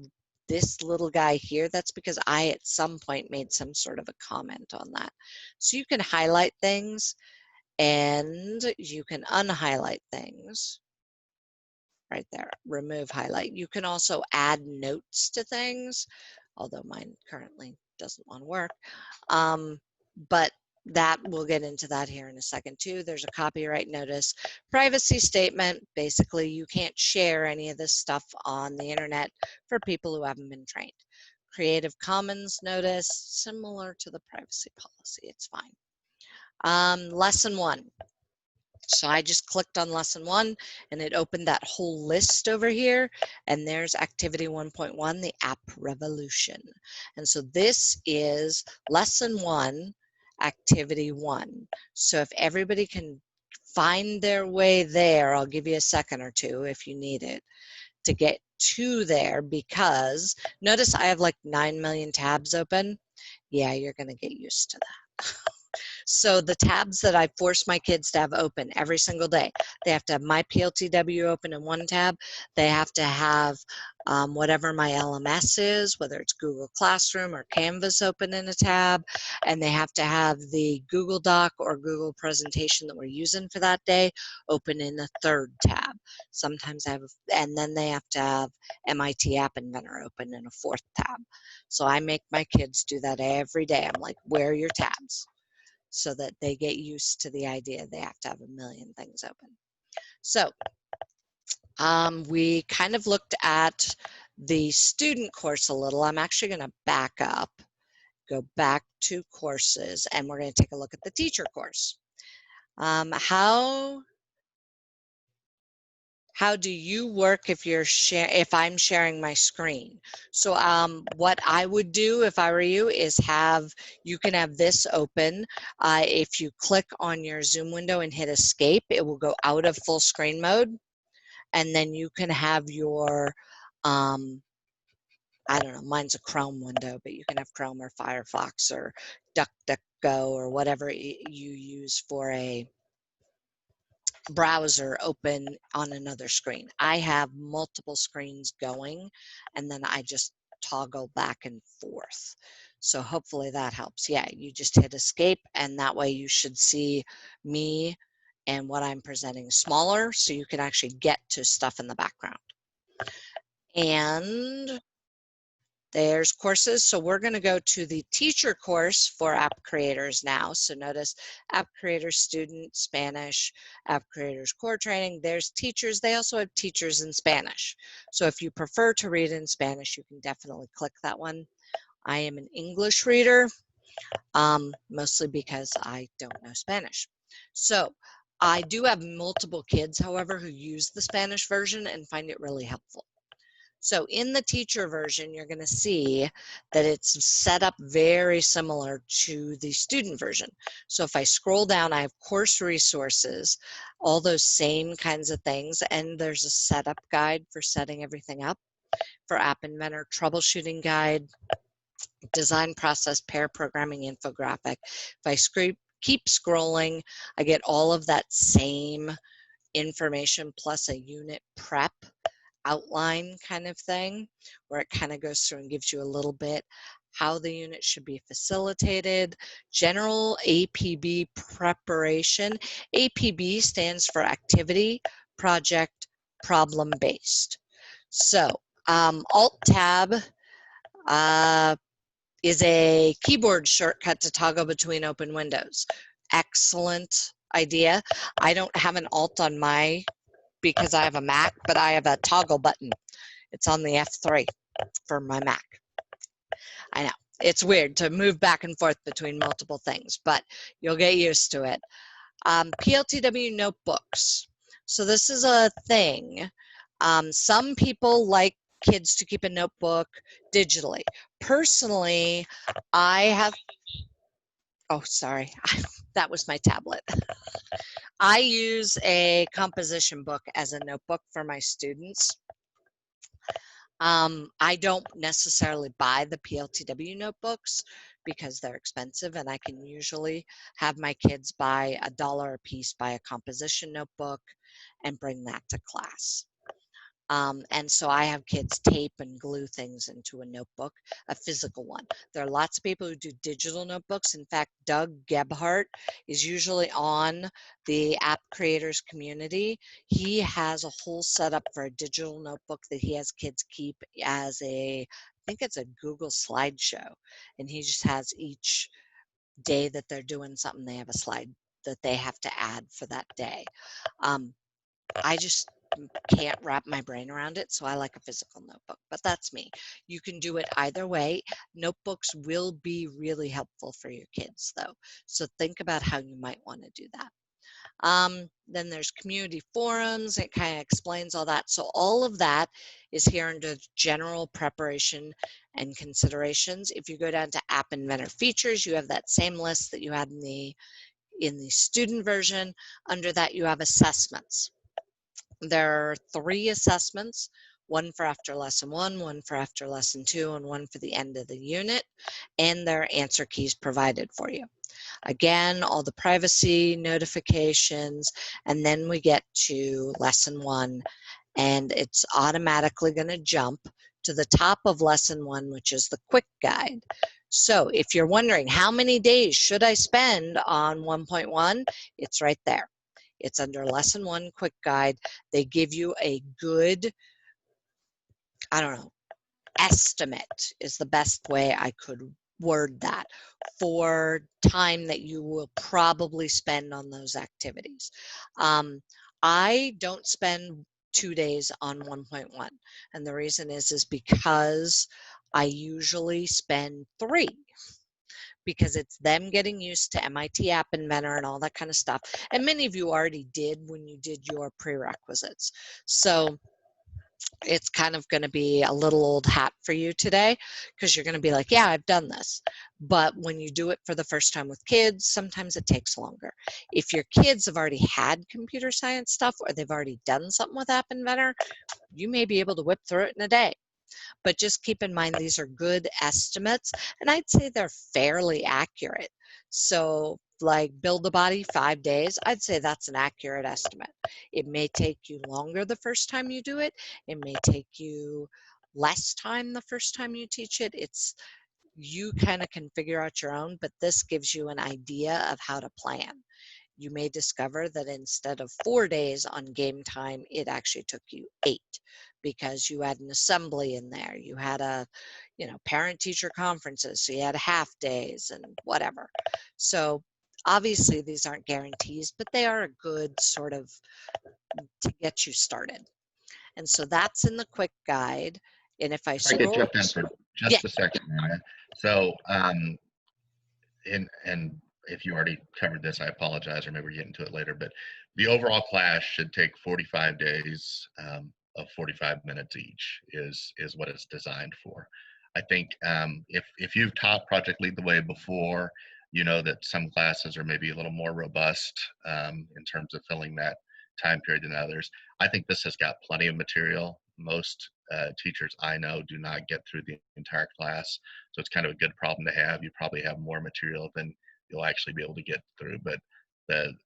this little guy here. That's because I at some point made some sort of a comment on that. So you can highlight things and you can unhighlight things right there, remove highlight. You can also add notes to things, although mine currently doesn't want to work. But that we'll get into that here in a second too. There's a copyright notice, privacy statement. Basically, you can't share any of this stuff on the internet for people who haven't been trained. Creative Commons notice, similar to the privacy policy. It's fine. Lesson 1. So I just clicked on lesson 1 and it opened that whole list over here. And there's activity 1.1, the app revolution. And so this is lesson 1, activity 1. So if everybody can find their way there, I'll give you a second or two if you need it to get to there, because notice I have like 9 million tabs open. Yeah, you're going to get used to that. So the tabs that I force my kids to have open every single day, they have to have my PLTW open in one tab. They have to have whatever my LMS is, whether it's Google Classroom or Canvas, open in a tab. And they have to have the Google Doc or Google presentation that we're using for that day open in a third tab. Sometimes I have, and then they have to have MIT App Inventor open in a fourth tab. So I make my kids do that every day. I'm like, where are your tabs? So that they get used to the idea they have to have a million things open. So we kind of looked at the student course a little. I'm actually going to back up, go back to courses, and we're going to take a look at the teacher course. How do you work if I'm sharing my screen? So what I would do if I were you is you can have this open. If you click on your Zoom window and hit escape, it will go out of full screen mode. And then you can have your, I don't know, mine's a Chrome window, but you can have Chrome or Firefox or DuckDuckGo or whatever you use for a browser open on another screen. I have multiple screens going, and then I just toggle back and forth. So hopefully that helps. Yeah, you just hit escape, and that way you should see me and what I'm presenting smaller, so you can actually get to stuff in the background. And there's courses. So we're going to go to the teacher course for app creators now. So notice app creators student, Spanish, app creators core training. There's teachers. They also have teachers in Spanish. So if you prefer to read in Spanish, you can definitely click that one. I am an English reader, mostly because I don't know Spanish. So I do have multiple kids, however, who use the Spanish version and find it really helpful. So in the teacher version, you're going to see that it's set up very similar to the student version. So if I scroll down, I have course resources, all those same kinds of things, and there's a setup guide for setting everything up. For App Inventor, troubleshooting guide, design process, pair programming infographic. If I keep scrolling, I get all of that same information plus a unit prep outline kind of thing, where it kind of goes through and gives you a little bit how the unit should be facilitated. General APB preparation. APB stands for activity, project, problem based. So Alt-Tab is a keyboard shortcut to toggle between open windows. Excellent idea. I don't have an Alt on my because I have a Mac, but I have a toggle button. It's on the F3 for my Mac. I know, it's weird to move back and forth between multiple things, but you'll get used to it. PLTW notebooks. So this is a thing. Some people like kids to keep a notebook digitally. Personally, I have, oh, sorry, that was my tablet. I use a composition book as a notebook for my students. I don't necessarily buy the PLTW notebooks because they're expensive, and I can usually have my kids buy $1 a piece, buy a composition notebook, and bring that to class. And so I have kids tape and glue things into a notebook, a physical one. There are lots of people who do digital notebooks. In fact, Doug Gebhardt is usually on the App Creators community. He has a whole setup for a digital notebook that he has kids keep as I think it's a Google slideshow. And he just has each day that they're doing something, they have a slide that they have to add for that day. I just can't wrap my brain around it, so I like a physical notebook, but that's me. You can do it either way. Notebooks will be really helpful for your kids though, so think about how you might want to do that. Then there's community forums. It kind of explains all that. So all of that is here under general preparation and considerations. If you go down to App Inventor features, you have that same list that you had in the student version. Under that, you have assessments. There are 3 assessments, one for after lesson 1, one for after lesson 2, and one for the end of the unit, and there are answer keys provided for you. Again, all the privacy notifications, and then we get to lesson 1, and it's automatically going to jump to the top of lesson 1, which is the quick guide. So if you're wondering how many days should I spend on 1.1, it's right there. It's under lesson 1 quick guide. They give you a good, I don't know, estimate is the best way I could word that, for time that you will probably spend on those activities. I don't spend 2 days on 1.1, and the reason is because I usually spend 3, because it's them getting used to MIT App Inventor and all that kind of stuff. And many of you already did when you did your prerequisites. So it's kind of going to be a little old hat for you today, because you're going to be like, yeah, I've done this. But when you do it for the first time with kids, sometimes it takes longer. If your kids have already had computer science stuff, or they've already done something with App Inventor, you may be able to whip through it in a day. But just keep in mind, these are good estimates, and I'd say they're fairly accurate. So like build the body 5 days, I'd say that's an accurate estimate. It may take you longer the first time you do it. It may take you less time the first time you teach it. It's, you kind of can figure out your own, but this gives you an idea of how to plan. You may discover that instead of 4 days on game time, it actually took you 8, because you had an assembly in there. You had a, parent-teacher conferences, so you had half days and whatever. So obviously these aren't guarantees, but they are a good sort of to get you started. And so that's in the quick guide. And if I I could scroll, jump in for just a second, Maya. So, and if you already covered this, I apologize, or maybe we're getting to it later, but the overall class should take 45 days of 45 minutes each is what it's designed for. I think if you've taught Project Lead the Way before, you know that some classes are maybe a little more robust in terms of filling that time period than others. I think this has got plenty of material. Most teachers I know do not get through the entire class, so it's kind of a good problem to have. You probably have more material than you'll actually be able to get through, but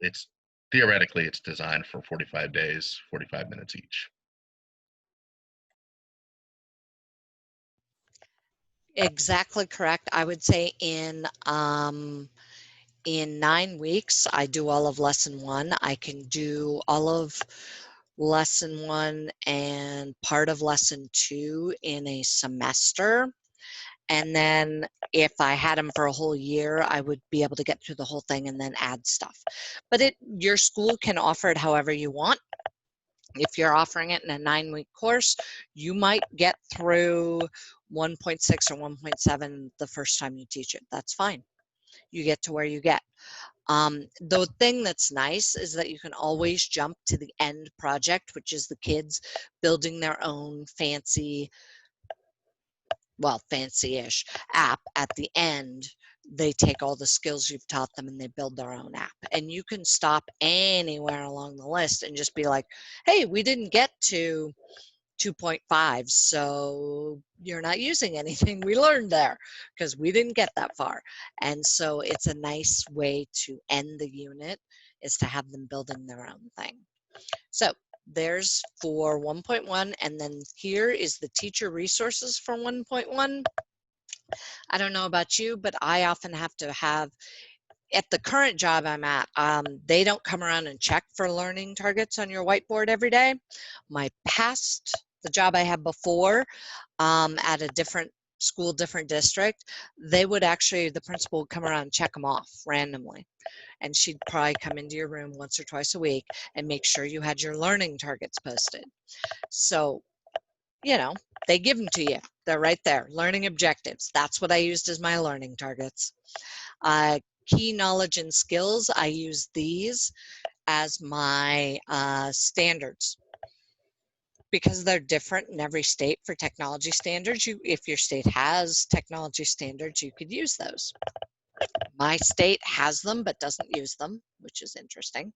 it's theoretically it's designed for 45 days, 45 minutes each. exactly correct. I would say in 9 weeks, I do all of lesson 1. I can do all of lesson 1 and part of lesson 2 in a semester. And then if I had them for a whole year, I would be able to get through the whole thing and then add stuff. But your school can offer it however you want. If you're offering it in a 9-week course, you might get through 1.6 or 1.7 the first time you teach it. That's fine. You get to where you get. The thing that's nice is that you can always jump to the end project, which is the kids building their own fancy, well, fancy-ish app. At the end, they take all the skills you've taught them and they build their own app. And you can stop anywhere along the list and just be like, hey, we didn't get to 2.5, so you're not using anything we learned there because we didn't get that far. And so it's a nice way to end the unit, is to have them building their own thing. So there's for 1.1, and then here is the teacher resources for 1.1. I don't know about you, but I often have to have, at the current job I'm at, they don't come around and check for learning targets on your whiteboard every day. The job I had before at a different school, different district, they would actually, the principal would come around and check them off randomly. And she'd probably come into your room once or twice a week and make sure you had your learning targets posted. So, you know, they give them to you. They're right there. Learning objectives. That's what I used as my learning targets. Key knowledge and skills. I use these as my standards because they're different in every state for technology standards. If your state has technology standards, you could use those. My state has them but doesn't use them, which is interesting.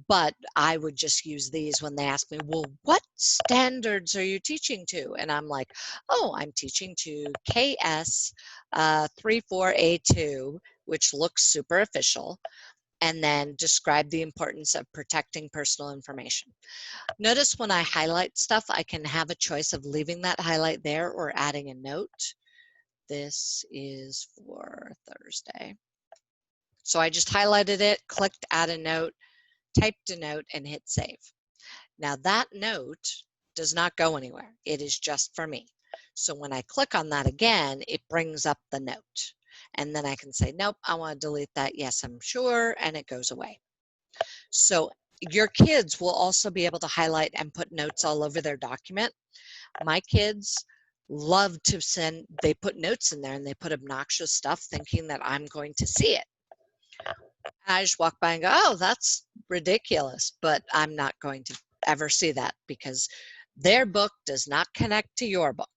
But I would just use these when they ask me, well, what standards are you teaching to? And I'm like, oh, I'm teaching to KS 34A2, which looks super official, and then describe the importance of protecting personal information. Notice when I highlight stuff, I can have a choice of leaving that highlight there or adding a note. This is for Thursday. So I just highlighted it, clicked add a note, typed a note, and hit save. Now that note does not go anywhere. It is just for me. So when I click on that again, it brings up the note. And then I can say, nope, I want to delete that. Yes, I'm sure. And it goes away. So your kids will also be able to highlight and put notes all over their document. My kids love to send, they put notes in there and they put obnoxious stuff thinking that I'm going to see it. I just walk by and go, oh, that's ridiculous, but I'm not going to ever see that because their book does not connect to your book.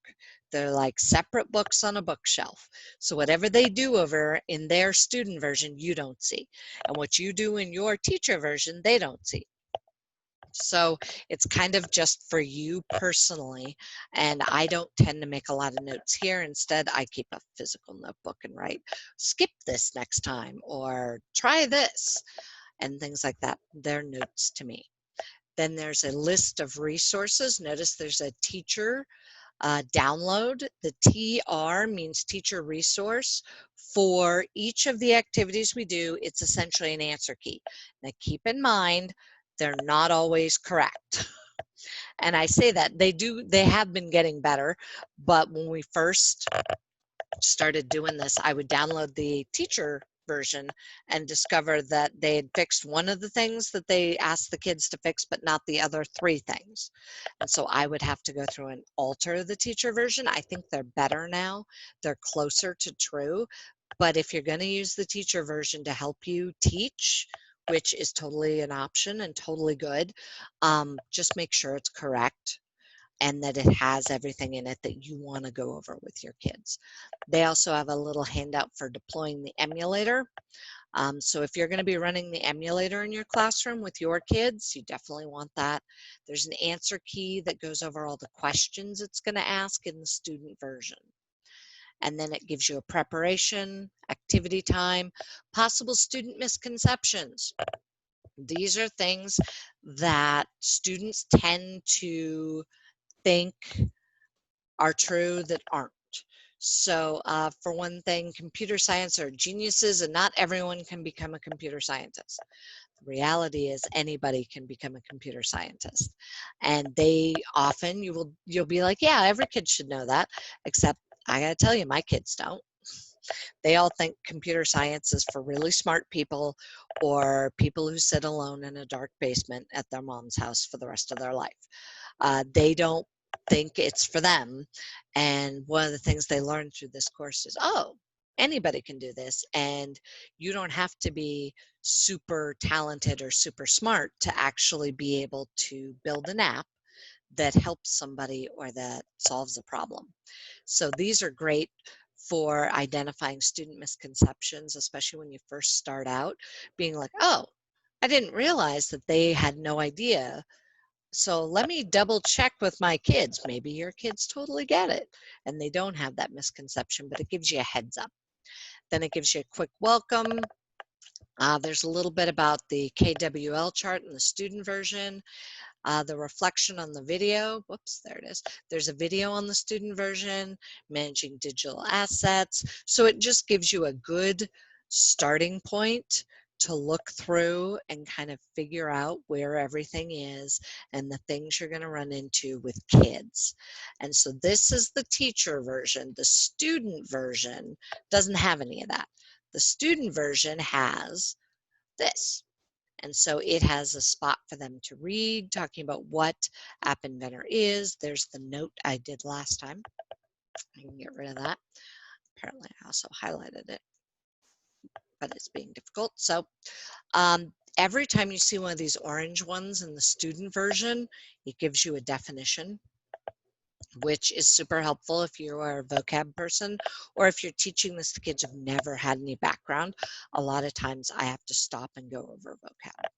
They're like separate books on a bookshelf. So whatever they do over in their student version, you don't see. And what you do in your teacher version, they don't see. So it's kind of just for you personally. And I don't tend to make a lot of notes here. Instead, I keep a physical notebook and write, skip this next time, or try this, and things like that. They're notes to me. Then there's a list of resources. Notice there's a teacher download. The TR means teacher resource. For each of the activities we do, it's essentially an answer key. Now keep in mind, they're not always correct. And I say that they have been getting better, but when we first started doing this, I would download the teacher version and discover that they had fixed one of the things that they asked the kids to fix, but not the other 3 things. And so I would have to go through and alter the teacher version. I think they're better now. They're closer to true. But if you're going to use the teacher version to help you teach, which is totally an option and totally good, just make sure it's correct and that it has everything in it that you want to go over with your kids. They also have a little handout for deploying the emulator. So if you're going to be running the emulator in your classroom with your kids, you definitely want that. There's an answer key that goes over all the questions it's going to ask in the student version. And then it gives you a preparation, activity time, possible student misconceptions. These are things that students tend to think are true that aren't. So for one thing, computer science are geniuses and not everyone can become a computer scientist. The reality is anybody can become a computer scientist. And they often, you'll be like, yeah, every kid should know that, except I gotta tell you, my kids don't. They all think computer science is for really smart people or people who sit alone in a dark basement at their mom's house for the rest of their life. They don't think it's for them. And one of the things they learn through this course is, oh, anybody can do this. And you don't have to be super talented or super smart to actually be able to build an app that helps somebody or that solves a problem. So these are great for identifying student misconceptions, especially when you first start out, being like, oh, I didn't realize that they had no idea. So let me double check with my kids. Maybe your kids totally get it and they don't have that misconception, but it gives you a heads up. Then it gives you a quick welcome. There's a little bit about the KWL chart in the student version. The reflection on the video, whoops, there it is. There's a video on the student version, managing digital assets. So it just gives you a good starting point to look through and kind of figure out where everything is and the things you're going to run into with kids. And so this is the teacher version. The student version doesn't have any of that. The student version has this. And so it has a spot for them to read, talking about what App Inventor is. There's the note I did last time. I can get rid of that. Apparently I also highlighted it, but it's being difficult. So every time you see one of these orange ones in the student version, it gives you a definition, which is super helpful if you are a vocab person, or if you're teaching this to kids who've never had any background. A lot of times I have to stop and go over vocab.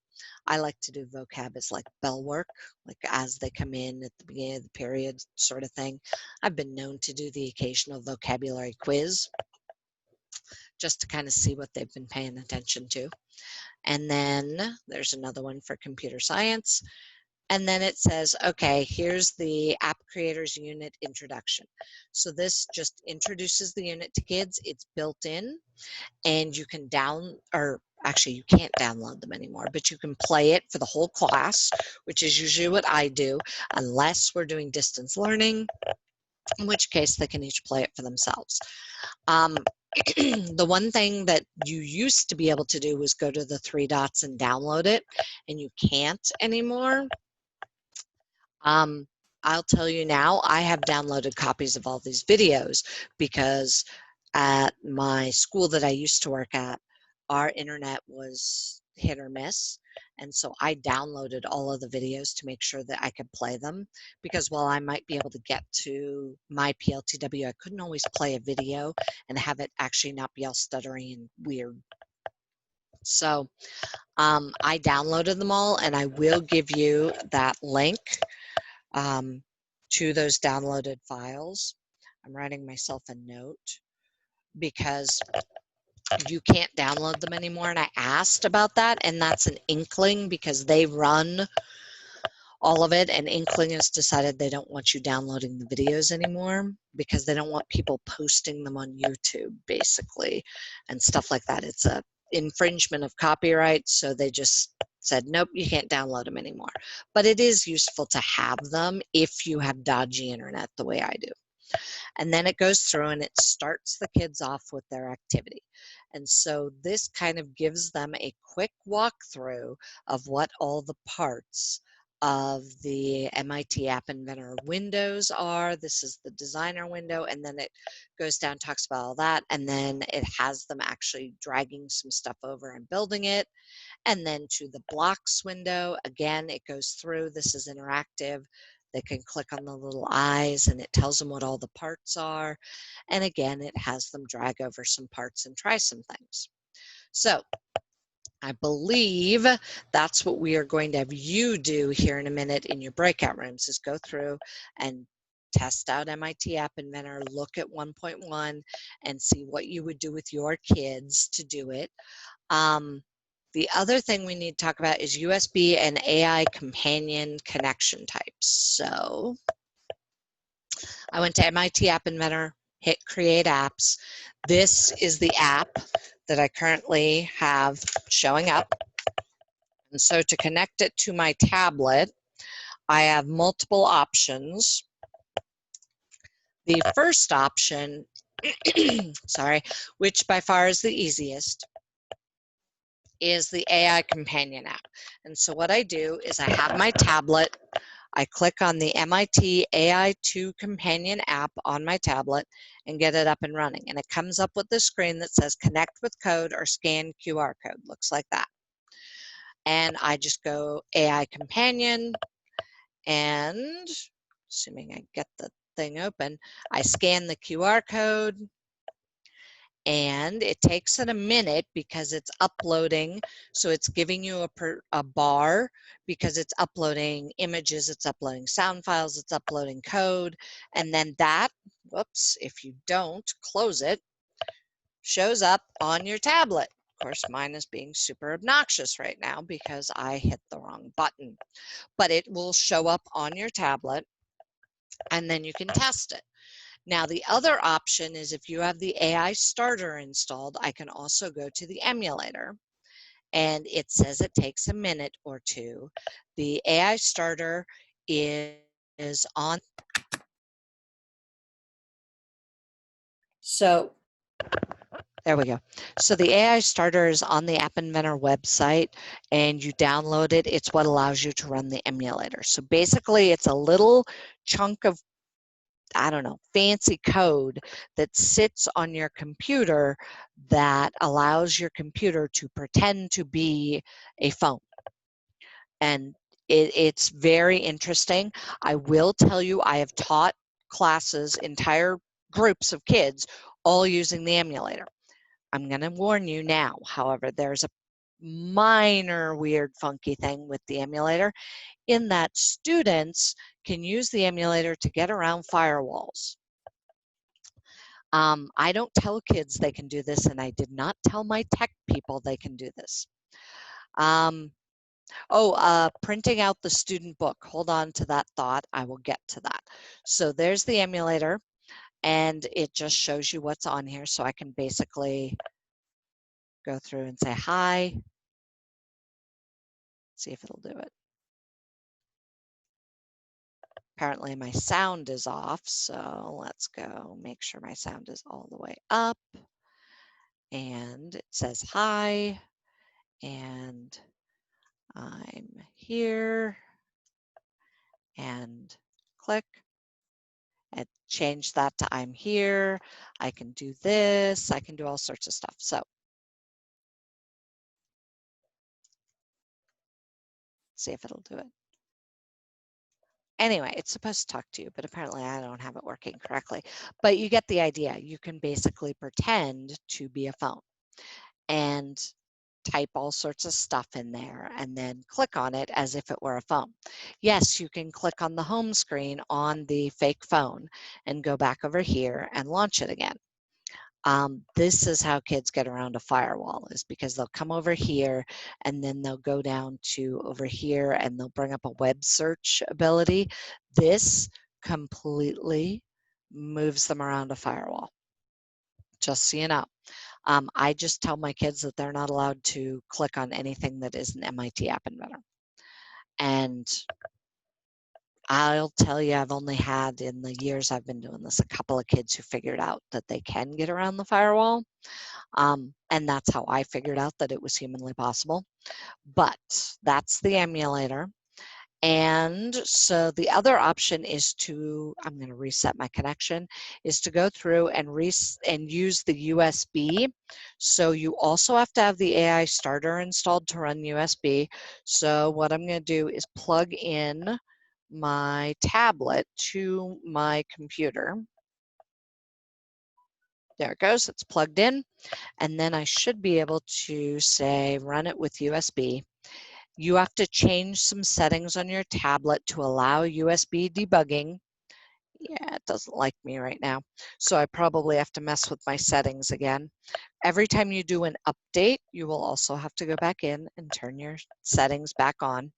I like to do vocab as like bell work, like as they come in at the beginning of the period sort of thing. I've been known to do the occasional vocabulary quiz just to kind of see what they've been paying attention to. And then there's another one for computer science. And then it says, okay, here's the App Creators Unit introduction. So this just introduces the unit to kids. It's built in, and you can actually you can't download them anymore, but you can play it for the whole class, which is usually what I do, unless we're doing distance learning, in which case they can each play it for themselves. The one thing that you used to be able to do was go to the 3 dots and download it, and you can't anymore. I'll tell you now, I have downloaded copies of all these videos because at my school that I used to work at, our internet was hit or miss. And so I downloaded all of the videos to make sure that I could play them, because while I might be able to get to my PLTW, I couldn't always play a video and have it actually not be all stuttery and weird. So I downloaded them all, and I will give you that link to those downloaded files. I'm writing myself a note because you can't download them anymore, and I asked about that, and that's an Inkling because they run all of it, and Inkling has decided they don't want you downloading the videos anymore because they don't want people posting them on YouTube basically and stuff like that. It's a infringement of copyright, so they just said, nope, you can't download them anymore. But it is useful to have them if you have dodgy internet the way I do. And then it goes through and it starts the kids off with their activity. And so this kind of gives them a quick walkthrough of what all the parts of the MIT App Inventor windows are. This is the designer window, and then it goes down, talks about all that, and then it has them actually dragging some stuff over and building it. And then to the blocks window, again, it goes through. This is interactive. They can click on the little eyes and it tells them what all the parts are. And again, it has them drag over some parts and try some things. So I believe that's what we are going to have you do here in a minute in your breakout rooms, is go through and test out MIT App Inventor, look at 1.1 and see what you would do with your kids to do it. The other thing we need to talk about is USB and AI companion connection types. So I went to MIT App Inventor, hit Create Apps. This is the app that I currently have showing up. And so to connect it to my tablet, I have multiple options. The first option, sorry, which by far is the easiest, is the AI Companion app. And so what I do is I have my tablet, I click on the MIT AI2 Companion app on my tablet and get it up and running. And it comes up with this screen that says connect with code or scan QR code. Looks like that. And I just go AI Companion, and assuming I get the thing open, I scan the QR code. And it takes it a minute because it's uploading. So it's giving you a bar because it's uploading images, it's uploading sound files, it's uploading code. And then that, whoops, if you don't close it, shows up on your tablet. Of course, mine is being super obnoxious right now because I hit the wrong button. But it will show up on your tablet, and then you can test it. Now, the other option is if you have the AI Starter installed, I can also go to the emulator, and it says it takes a minute or two. The AI starter is on. So there we go. So the AI starter is on the App Inventor website, and you download it. It's what allows you to run the emulator. So basically, it's a little chunk of, I don't know, fancy code that sits on your computer that allows your computer to pretend to be a phone. And it's very interesting. I will tell you, I have taught classes, entire groups of kids, all using the emulator. I'm going to warn you now, however, there's a minor weird funky thing with the emulator in that students can use the emulator to get around firewalls. I don't tell kids they can do this, and I did not tell my tech people they can do this. Printing out the student book. Hold on to that thought. I will get to that. So there's the emulator, and it just shows you what's on here. So I can basically go through and say hi. See if it'll do it. Apparently my sound is off, so let's go make sure my sound is all the way up. And it says hi, and I'm here, and click, and change that to I'm here. I can do this, I can do all sorts of stuff. So see if it'll do it. Anyway, it's supposed to talk to you, but apparently I don't have it working correctly. But you get the idea. You can basically pretend to be a phone and type all sorts of stuff in there and then click on it as if it were a phone. Yes, you can click on the home screen on the fake phone and go back over here and launch it again. This is how kids get around a firewall, is because they'll come over here and then they'll go down to over here and they'll bring up a web search ability. This completely moves them around a firewall, just so you know. I just tell my kids that they're not allowed to click on anything that is an MIT App Inventor. And I'll tell you, I've only had, in the years I've been doing this, a couple of kids who figured out that they can get around the firewall. And that's how I figured out that it was humanly possible. But that's the emulator. And so the other option is to, I'm going to reset my connection, is to go through and use the USB. So you also have to have the AI starter installed to run USB. So what I'm going to do is plug in my tablet to my computer. There it goes, it's plugged in. And then I should be able to say, run it with USB. You have to change some settings on your tablet to allow USB debugging. Yeah, it doesn't like me right now. So I probably have to mess with my settings again. Every time you do an update, you will also have to go back in and turn your settings back on,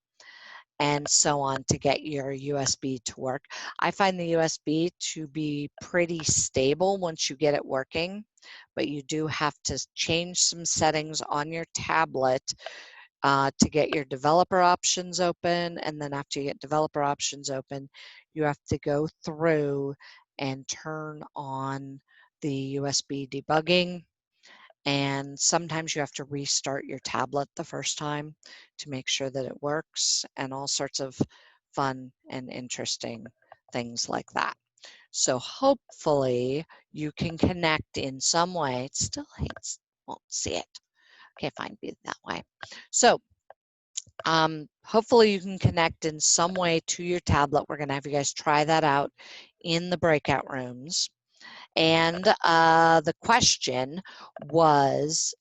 and so on, to get your USB to work. I find the USB to be pretty stable once you get it working, but you do have to change some settings on your tablet to get your developer options open. And then after you get developer options open, you have to go through and turn on the USB debugging. And sometimes you have to restart your tablet the first time to make sure that it works, and all sorts of fun and interesting things like that. So hopefully you can connect in some way. It still won't see it. Okay, fine, be it that way. So hopefully you can connect in some way to your tablet. We're going to have you guys try that out in the breakout rooms. And the question was,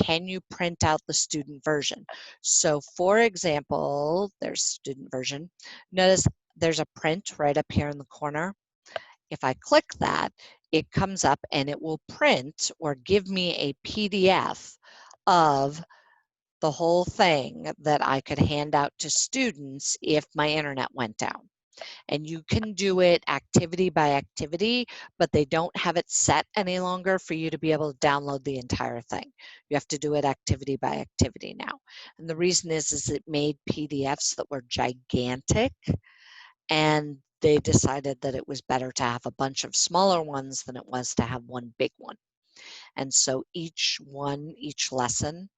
can you print out the student version? So for example, there's student version. Notice there's a print right up here in the corner. If I click that, it comes up and it will print or give me a PDF of the whole thing that I could hand out to students if my internet went down. And you can do it activity by activity, but they don't have it set any longer for you to be able to download the entire thing. You have to do it activity by activity now. And the reason is it made PDFs that were gigantic, and they decided that it was better to have a bunch of smaller ones than it was to have one big one. And so each lesson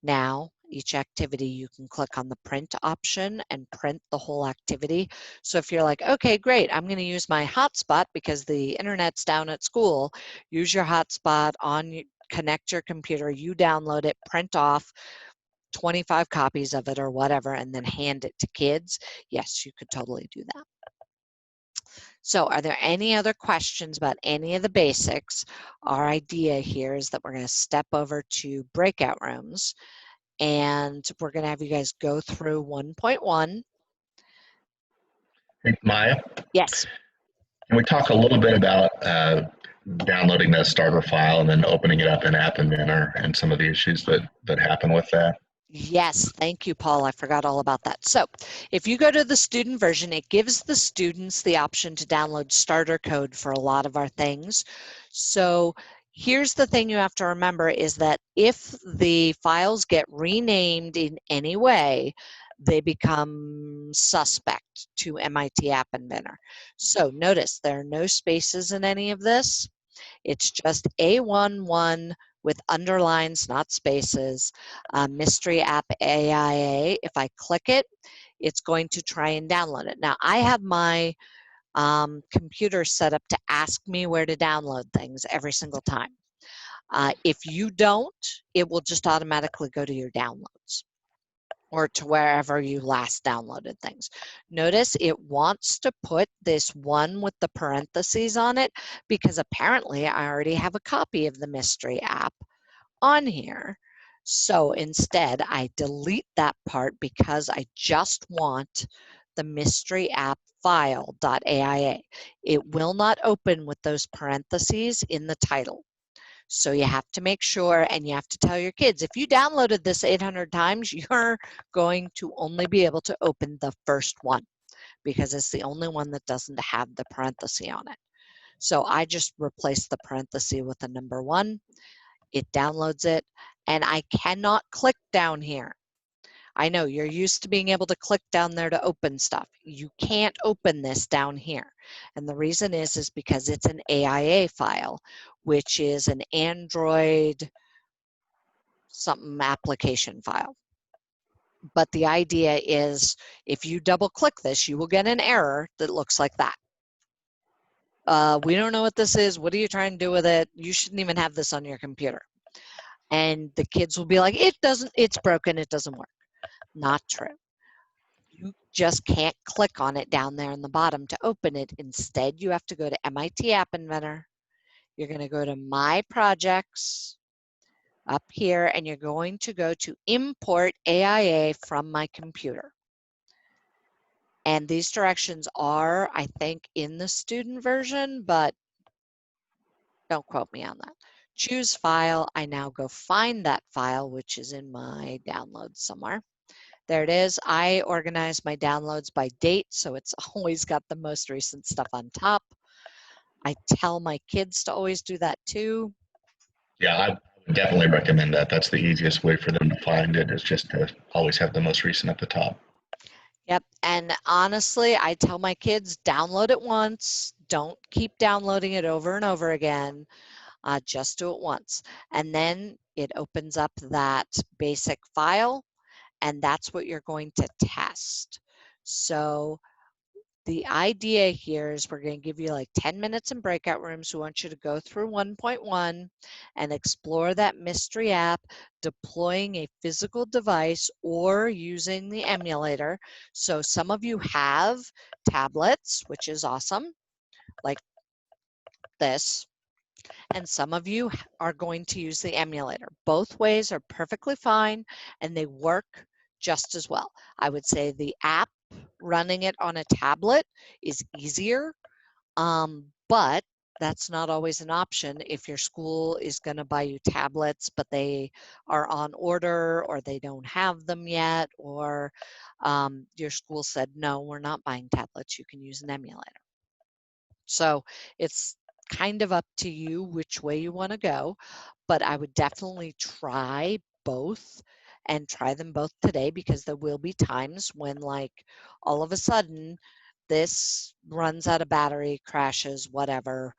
now, each activity, you can click on the print option and print the whole activity. So if you're like, okay, great, I'm going to use my hotspot because the internet's down at school, use your hotspot connect your computer, you download it, print off 25 copies of it or whatever, and then hand it to kids. Yes, you could totally do that. So are there any other questions about any of the basics? Our idea here is that we're going to step over to breakout rooms, and we're going to have you guys go through 1.1. Hey, Maya, Yes. can we talk a little bit about downloading the starter file and then opening it up in App Inventor and some of the issues that happen with that? Yes, thank you, Paul. I forgot all about that. So if you go to the student version, it gives the students the option to download starter code for a lot of our things. So here's the thing you have to remember is that if the files get renamed in any way, they become suspect to MIT App Inventor. So notice there are no spaces in any of this. It's just A11 with underlines, not spaces, Mystery App AIA. If I click it, it's going to try and download it. Now, I have my computer set up to ask me where to download things every single time. If you don't, it will just automatically go to your downloads or to wherever you last downloaded things. Notice it wants to put this one with the parentheses on it because apparently I already have a copy of the mystery app on here. So instead I delete that part because I just want the mystery app file.aia. It will not open with those parentheses in the title. So you have to make sure, and you have to tell your kids, if you downloaded this 800 times, you're going to only be able to open the first one because it's the only one that doesn't have the parenthesis on it. So I just replace the parenthesis with a number 1. It downloads it, and I cannot click down here. I know you're used to being able to click down there to open stuff. You can't open this down here. And the reason is because it's an AIA file, which is an Android something application file. But the idea is if you double click this, you will get an error that looks like that. We don't know what this is. What are you trying to do with it? You shouldn't even have this on your computer. And the kids will be like, it's broken, it doesn't work. Not true. You just can't click on it down there in the bottom to open it. Instead, you have to go to MIT App Inventor. You're going to go to My Projects up here, and you're going to go to Import AIA from my computer. And these directions are, I think, in the student version, but don't quote me on that. Choose File. I now go find that file, which is in my downloads somewhere. There it is. I organize my downloads by date, so it's always got the most recent stuff on top. I tell my kids to always do that too. Yeah, I would definitely recommend that. That's the easiest way for them to find it, is just to always have the most recent at the top. Yep, and honestly, I tell my kids, download it once. Don't keep downloading it over and over again. Just do it once. And then it opens up that basic file, and that's what you're going to test. So the idea here is we're going to give you like 10 minutes in breakout rooms. We want you to go through 1.1 and explore that mystery app, deploying a physical device or using the emulator. So some of you have tablets, which is awesome, like this. And some of you are going to use the emulator. Both ways are perfectly fine, and they work just as well. I would say the app running it on a tablet is easier, but that's not always an option if your school is going to buy you tablets, but they are on order or they don't have them yet, or your school said, no, we're not buying tablets. You can use an emulator. So it's kind of up to you which way you want to go, but I would definitely try both and try them both today, because there will be times when, like, all of a sudden this runs out of battery, crashes, whatever.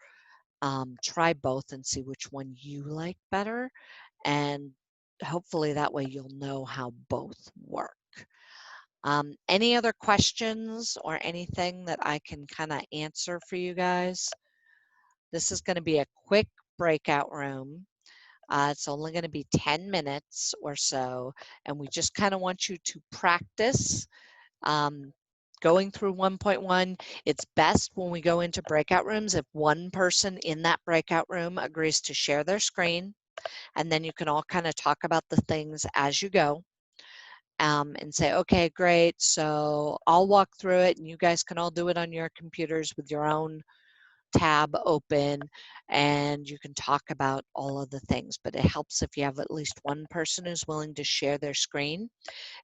Try both and see which one you like better, and hopefully that way you'll know how both work. Any other questions or anything that I can kind of answer for you guys? This is going to be a quick breakout room. It's only going to be 10 minutes or so, and we just kind of want you to practice going through 1.1. It's best when we go into breakout rooms if one person in that breakout room agrees to share their screen, and then you can all kind of talk about the things as you go. And say, okay, great, so I'll walk through it and you guys can all do it on your computers with your own tab open, and you can talk about all of the things. But it helps if you have at least one person who's willing to share their screen.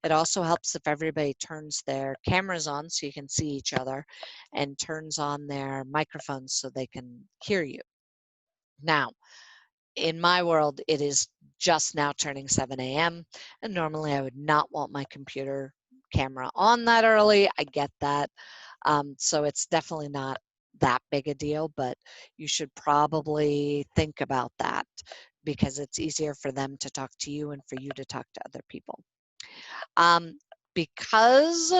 It also helps if everybody turns their cameras on so you can see each other, and turns on their microphones so they can hear you. Now, in my world, it is just now turning 7 a.m. and normally I would not want my computer camera on that early. I get that. So it's definitely not that big a deal, but you should probably think about that, because it's easier for them to talk to you and for you to talk to other people. Because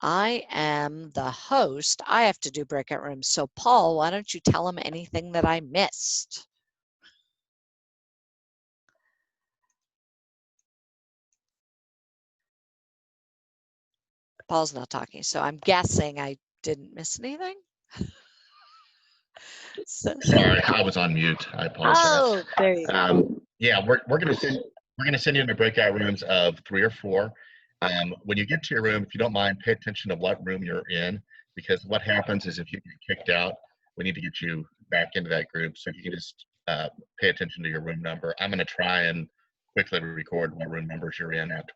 I am the host, I have to do breakout rooms. So Paul, why don't you tell them anything that I missed? Paul's not talking, so I'm guessing I didn't miss anything. Sorry, I was on mute. I apologize. Oh, there you go. Yeah, we're gonna send you into breakout rooms of 3 or 4. When you get to your room, if you don't mind, pay attention to what room you're in, because what happens is if you get kicked out, we need to get you back into that group. So if you can just pay attention to your room number. I'm gonna try and quickly record what room numbers you're in after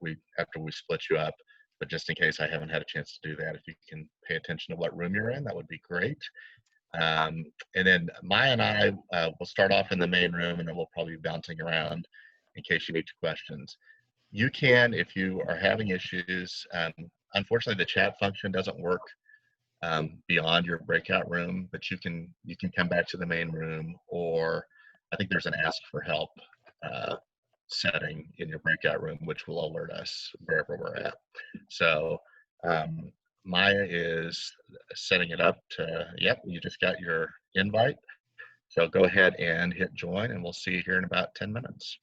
we split you up. But just in case I haven't had a chance to do that, if you can pay attention to what room you're in, that would be great. And then Maya and I will start off in the main room, and then we'll probably be bouncing around in case you need questions. You can, if you are having issues, unfortunately the chat function doesn't work beyond your breakout room, but you can come back to the main room, or I think there's an ask for help setting in your breakout room, which will alert us wherever we're at. So Maya is setting it up to, yep, you just got your invite. So go ahead and hit join, and we'll see you here in about 10 minutes.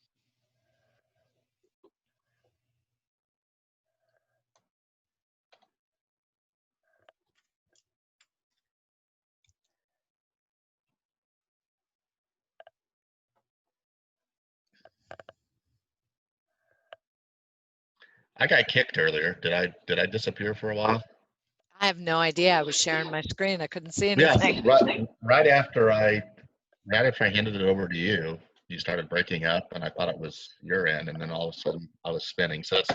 I got kicked earlier. Did I disappear for a while? I have no idea. I was sharing my screen. I couldn't see anything. Yeah, right after I handed it over to you, you started breaking up, and I thought it was your end, and then all of a sudden I was spinning. So that's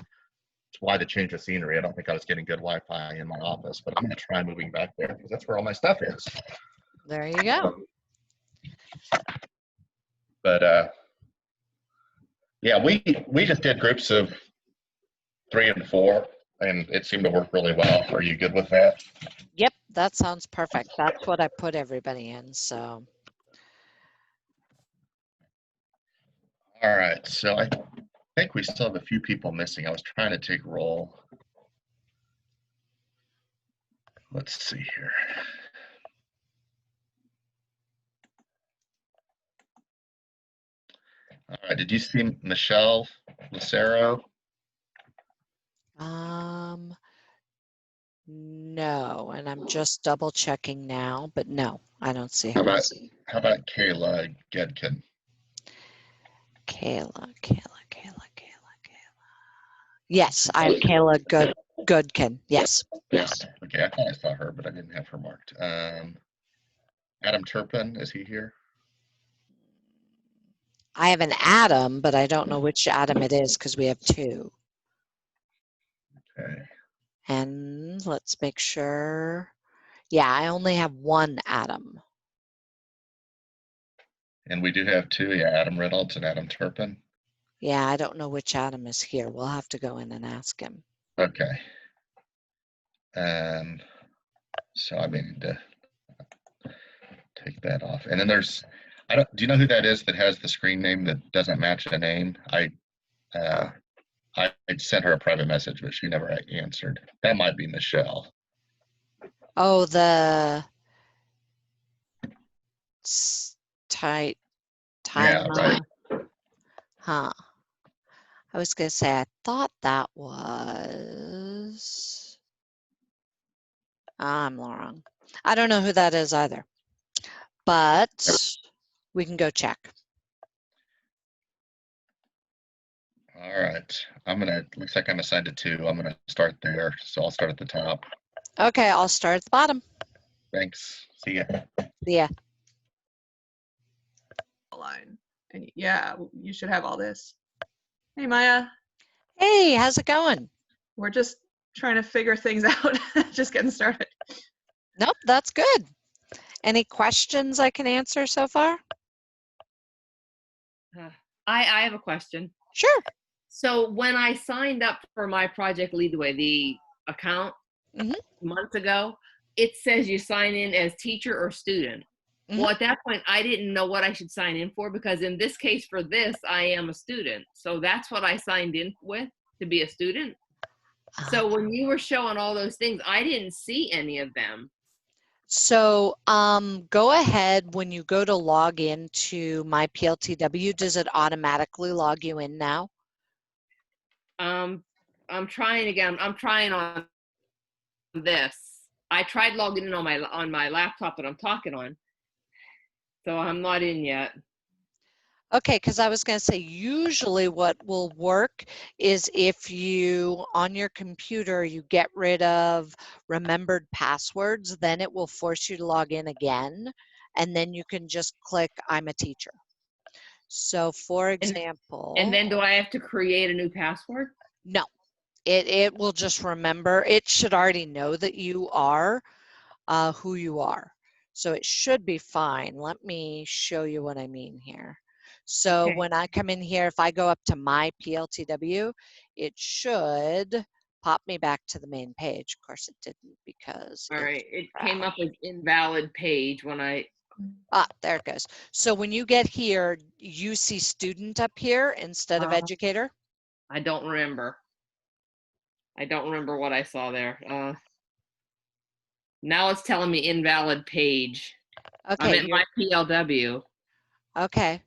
why the change of scenery. I don't think I was getting good Wi-Fi in my office, but I'm going to try moving back there because that's where all my stuff is. There you go. But yeah, we just did groups of 3 and 4, and it seemed to work really well. Are you good with that? Yep, that sounds perfect. That's what I put everybody in. So. All right, so I think we still have a few people missing. I was trying to take roll. Let's see here. All right, did you see Michelle Lucero? No, and I'm just double checking now, but no, I don't see her. How about Kayla Gedkin? Kayla. Yes, I have Kayla Goodkin. Yes. Okay, I thought I saw her, but I didn't have her marked. Adam Turpin, is he here? I have an Adam, but I don't know which Adam it is because we have two. Okay. And let's make sure. Yeah, I only have one Adam. And we do have two, yeah, Adam Reynolds and Adam Turpin. Yeah, I don't know which Adam is here. We'll have to go in and ask him. Okay. So I may need to take that off. And then there's, do you know who that is that has the screen name that doesn't match a name? I sent her a private message, but she never answered. That might be Michelle. Oh, the tight. Yeah, right. Huh. I was going to say, I thought that was. I'm wrong. I don't know who that is either. But we can go check. All right. Looks like I'm assigned to two. I'm going to start there. So I'll start at the top. Okay, I'll start at the bottom. Thanks. See ya. Yeah. Line. And yeah, you should have all this. Hey, Maya. Hey, how's it going? We're just trying to figure things out. Just getting started. Nope, that's good. Any questions I can answer so far? I have a question. Sure. So when I signed up for my Project Leadway, the account months ago, it says you sign in as teacher or student. Well, at that point, I didn't know what I should sign in for because in this case for this, I am a student. So that's what I signed in with, to be a student. So when you were showing all those things, I didn't see any of them. So go ahead when you go to log in to my PLTW. Does it automatically log you in now? I'm trying again. I'm trying on this. I tried logging in on my laptop that I'm talking on. So I'm not in yet. Okay, because I was going to say usually what will work is if you, on your computer, you get rid of remembered passwords, then it will force you to log in again, and then you can just click I'm a teacher. So for example. And then do I have to create a new password? No, it will just remember. It should already know that you are who you are. So it should be fine. Let me show you what I mean here. So when I come in here, if I go up to my PLTW, it should pop me back to the main page. Of course it didn't because. All right, it came up as invalid page when I. There it goes. So when you get here, you see student up here instead of educator? I don't remember. I don't remember what I saw there. Now it's telling me invalid page. Okay. I'm in my PLW. Okay.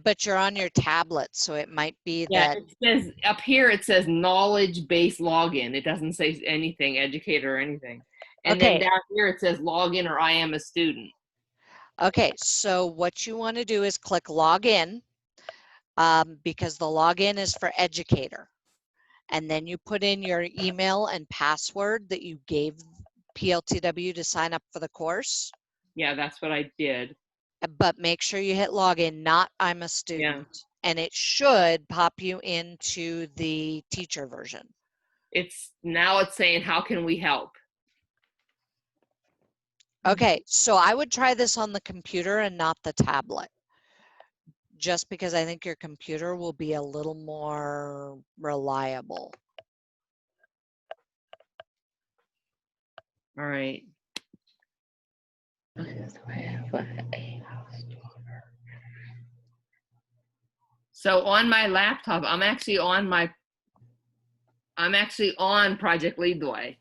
But you're on your tablet, so it might be that. It says up here, it says knowledge-based login. It doesn't say anything, educator or anything. And then down here, it says login or I am a student. Okay, so what you want to do is click login because the login is for educator. And then you put in your email and password that you gave PLTW to sign up for the course. Yeah, that's what I did. But make sure you hit login, not I'm a student. Yeah. And it should pop you into the teacher version. Now it's saying, how can we help? Okay, so I would try this on the computer and not the tablet. Just because I think your computer will be a little more reliable. All right. So on my laptop, I'm actually on Project Leadway.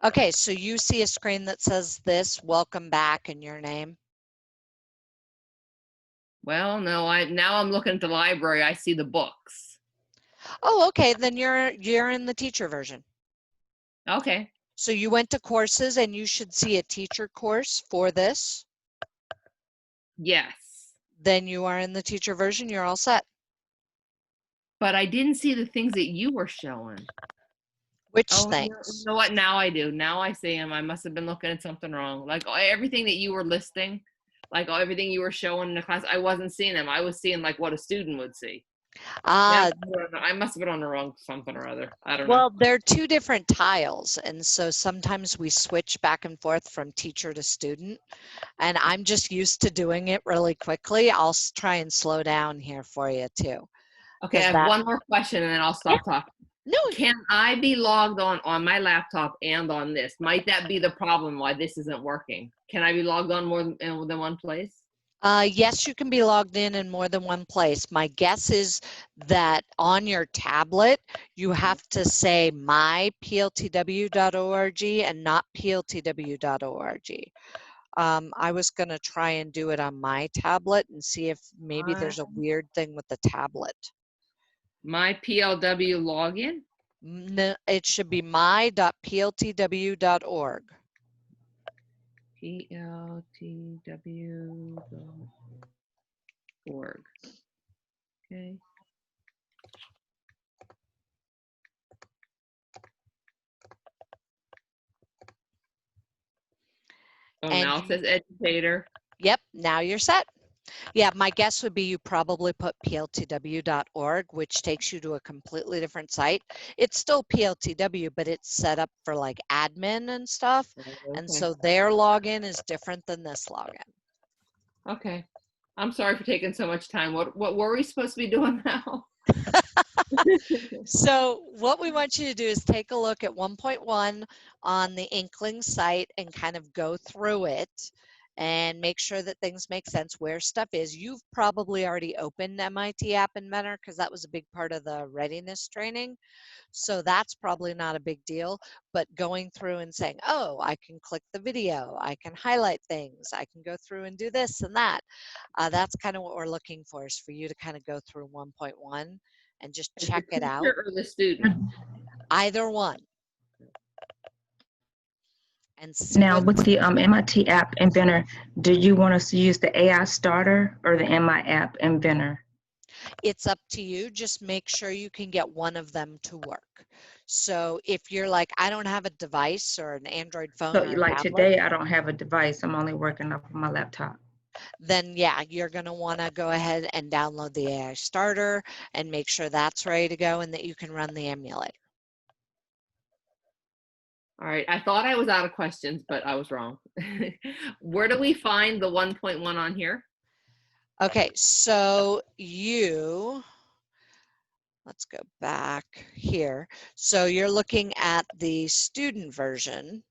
Okay, so you see a screen that says this, welcome back, and your name? Well, no, now I'm looking at the library, I see the books. Oh, okay, then you're in the teacher version. Okay. So you went to courses and you should see a teacher course for this. Yes. Then you are in the teacher version, you're all set. But I didn't see the things that you were showing. Which Oh, you things? know what? Now I do. Now I see them. I must have been looking at something wrong. Like everything that you were listing, like everything you were showing in the class, I wasn't seeing them. I was seeing like what a student would see. Now, I must have been on the wrong something or other. I don't know. Well, they're two different tiles, and so sometimes we switch back and forth from teacher to student, and I'm just used to doing it really quickly. I'll try and slow down here for you too. Okay, I have one more question and then I'll stop talking. No. Can I be logged on my laptop and on this? Might that be the problem why this isn't working? Can I be logged on more than one place? Yes, you can be logged in more than one place. My guess is that on your tablet, you have to say mypltw.org and not pltw.org. I was going to try and do it on my tablet and see if maybe there's a weird thing with the tablet. My PLW login? No, it should be my.pltw.org. pltw.org. Okay. Oh, And now it says educator. Yep, now you're set. Yeah, my guess would be you probably put pltw.org, which takes you to a completely different site. It's still pltw, but it's set up for like admin and stuff. Okay. And so their login is different than this login. Okay. I'm sorry for taking so much time. What were we supposed to be doing now? So what we want you to do is take a look at 1.1 on the Inkling site and kind of go through it and make sure that things make sense where stuff is. You've probably already opened MIT App Inventor because that was a big part of the readiness training. So that's probably not a big deal, but going through and saying, oh, I can click the video, I can highlight things, I can go through and do this and that. That's kind of what we're looking for, is for you to kind of go through 1.1 and just check it out. Or the student? Either one. And now with the MIT App Inventor, do you want us to use the AI Starter or the MI App Inventor? It's up to you. Just make sure you can get one of them to work. So if you're like, I don't have a device or an Android phone, So or like tablet, today, I don't have a device. I'm only working off of my laptop. then yeah, you're going to want to go ahead and download the AI Starter and make sure that's ready to go and that you can run the emulator. All right, I thought I was out of questions, but I was wrong. Where do we find the 1.1 on here? Okay, so let's go back here. So you're looking at the student version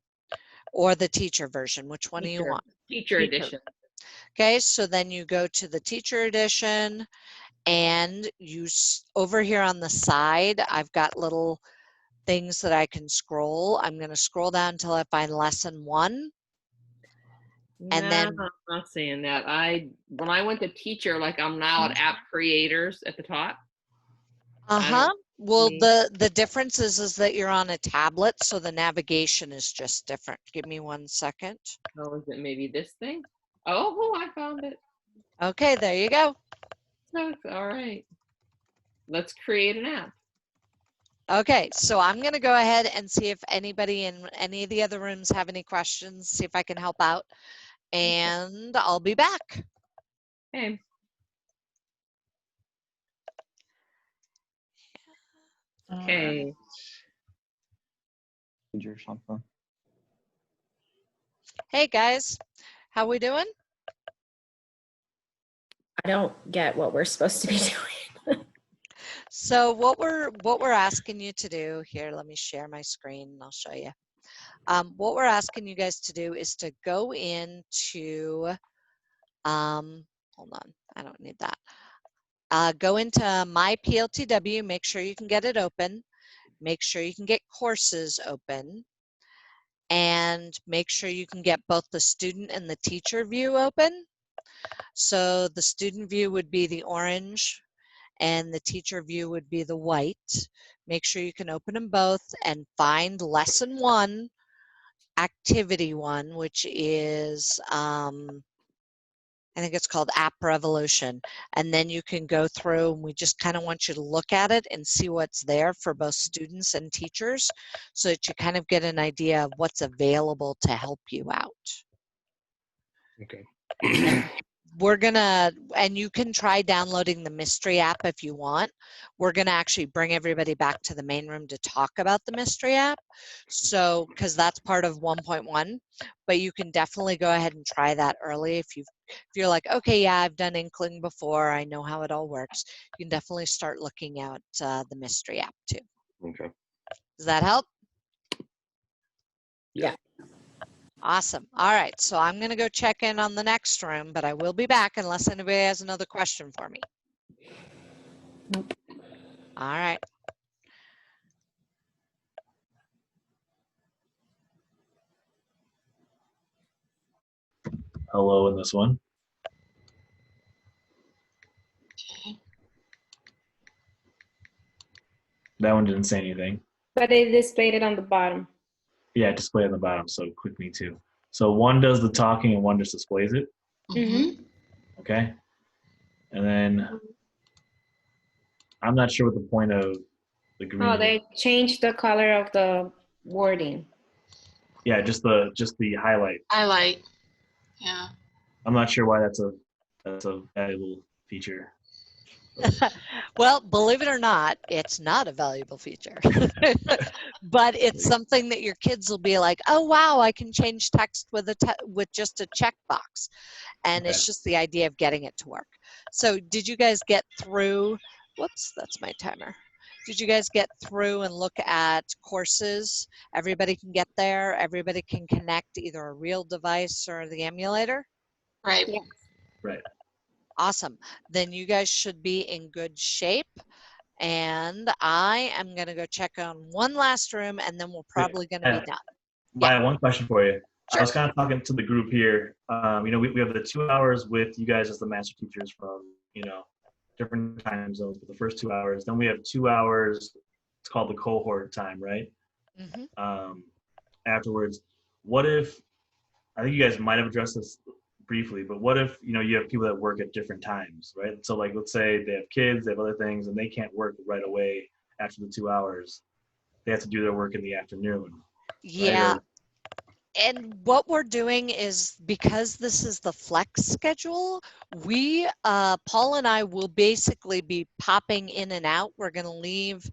or the teacher version. Which one do you want? Teacher edition. Okay, so then you go to the teacher edition and over here on the side, I've got little things that I can scroll. I'm going to scroll down until I find lesson 1. And then I'm not seeing that. When I went to teacher, like I'm now at app creators at the top. Well, the difference is that you're on a tablet, so the navigation is just different. Give me 1 second. Oh, is it maybe this thing? Oh, I found it. Okay, there you go. All right. Let's create an app. Okay, so I'm going to go ahead and see if anybody in any of the other rooms have any questions, see if I can help out, and I'll be back. Okay. Okay. Hey guys, how we doing? I don't get what we're supposed to be doing. So what we're asking you to do here, let me share my screen and I'll show you. What we're asking you guys to do is to go into, hold on, I don't need that. Go into My PLTW, make sure you can get it open, make sure you can get courses open, and make sure you can get both the student and the teacher view open. So the student view would be the orange and the teacher view would be the white. Make sure you can open them both and find lesson 1, activity 1, which is I think it's called App Revolution. And then you can go through, and we just kind of want you to look at it and see what's there for both students and teachers so that you kind of get an idea of what's available to help you out. Okay. And we're gonna, and you can try downloading the Mystery app if you want. We're gonna actually bring everybody back to the main room to talk about the Mystery app. So, because that's part of 1.1, but you can definitely go ahead and try that early if you're like, okay, yeah, I've done Inkling before, I know how it all works. You can definitely start looking at the Mystery app too. Okay. Does that help? Yeah. Awesome. All right, so I'm going to go check in on the next room, but I will be back unless anybody has another question for me. Nope. All right. Hello in this one. That one didn't say anything. But they displayed it on the bottom. Yeah, display on the bottom, so click me too. So one does the talking and one just displays it. Mm-hmm. Okay. And then I'm not sure what the point of the green. Oh, they changed the color of the wording. Yeah, just the highlight. Highlight. Yeah. I'm not sure why that's a valuable feature. Well, believe it or not, it's not a valuable feature, but it's something that your kids will be like, oh, wow, I can change text with with just a checkbox. And it's just the idea of getting it to work. So did you guys get through, whoops, that's my timer. Did you guys get through and look at courses? Everybody can get there. Everybody can connect either a real device or the emulator. Right. Yeah. Right. Awesome. Then you guys should be in good shape. And I am going to go check on one last room, and then we're probably going to be done. Maya, one question for you. Sure. I was kind of talking to the group here. You know, we have the 2 hours with you guys as the master teachers from, you know, different time zones for the first 2 hours. Then we have 2 hours, it's called the cohort time, right? Mm-hmm. Afterwards, what if, I think you guys might have addressed this briefly, but what if, you know, you have people that work at different times, right? So like, let's say they have kids, they have other things, and they can't work right away after the 2 hours. They have to do their work in the afternoon. Yeah. Right? And what we're doing is, because this is the flex schedule, we, Paul and I will basically be popping in and out. We're going to leave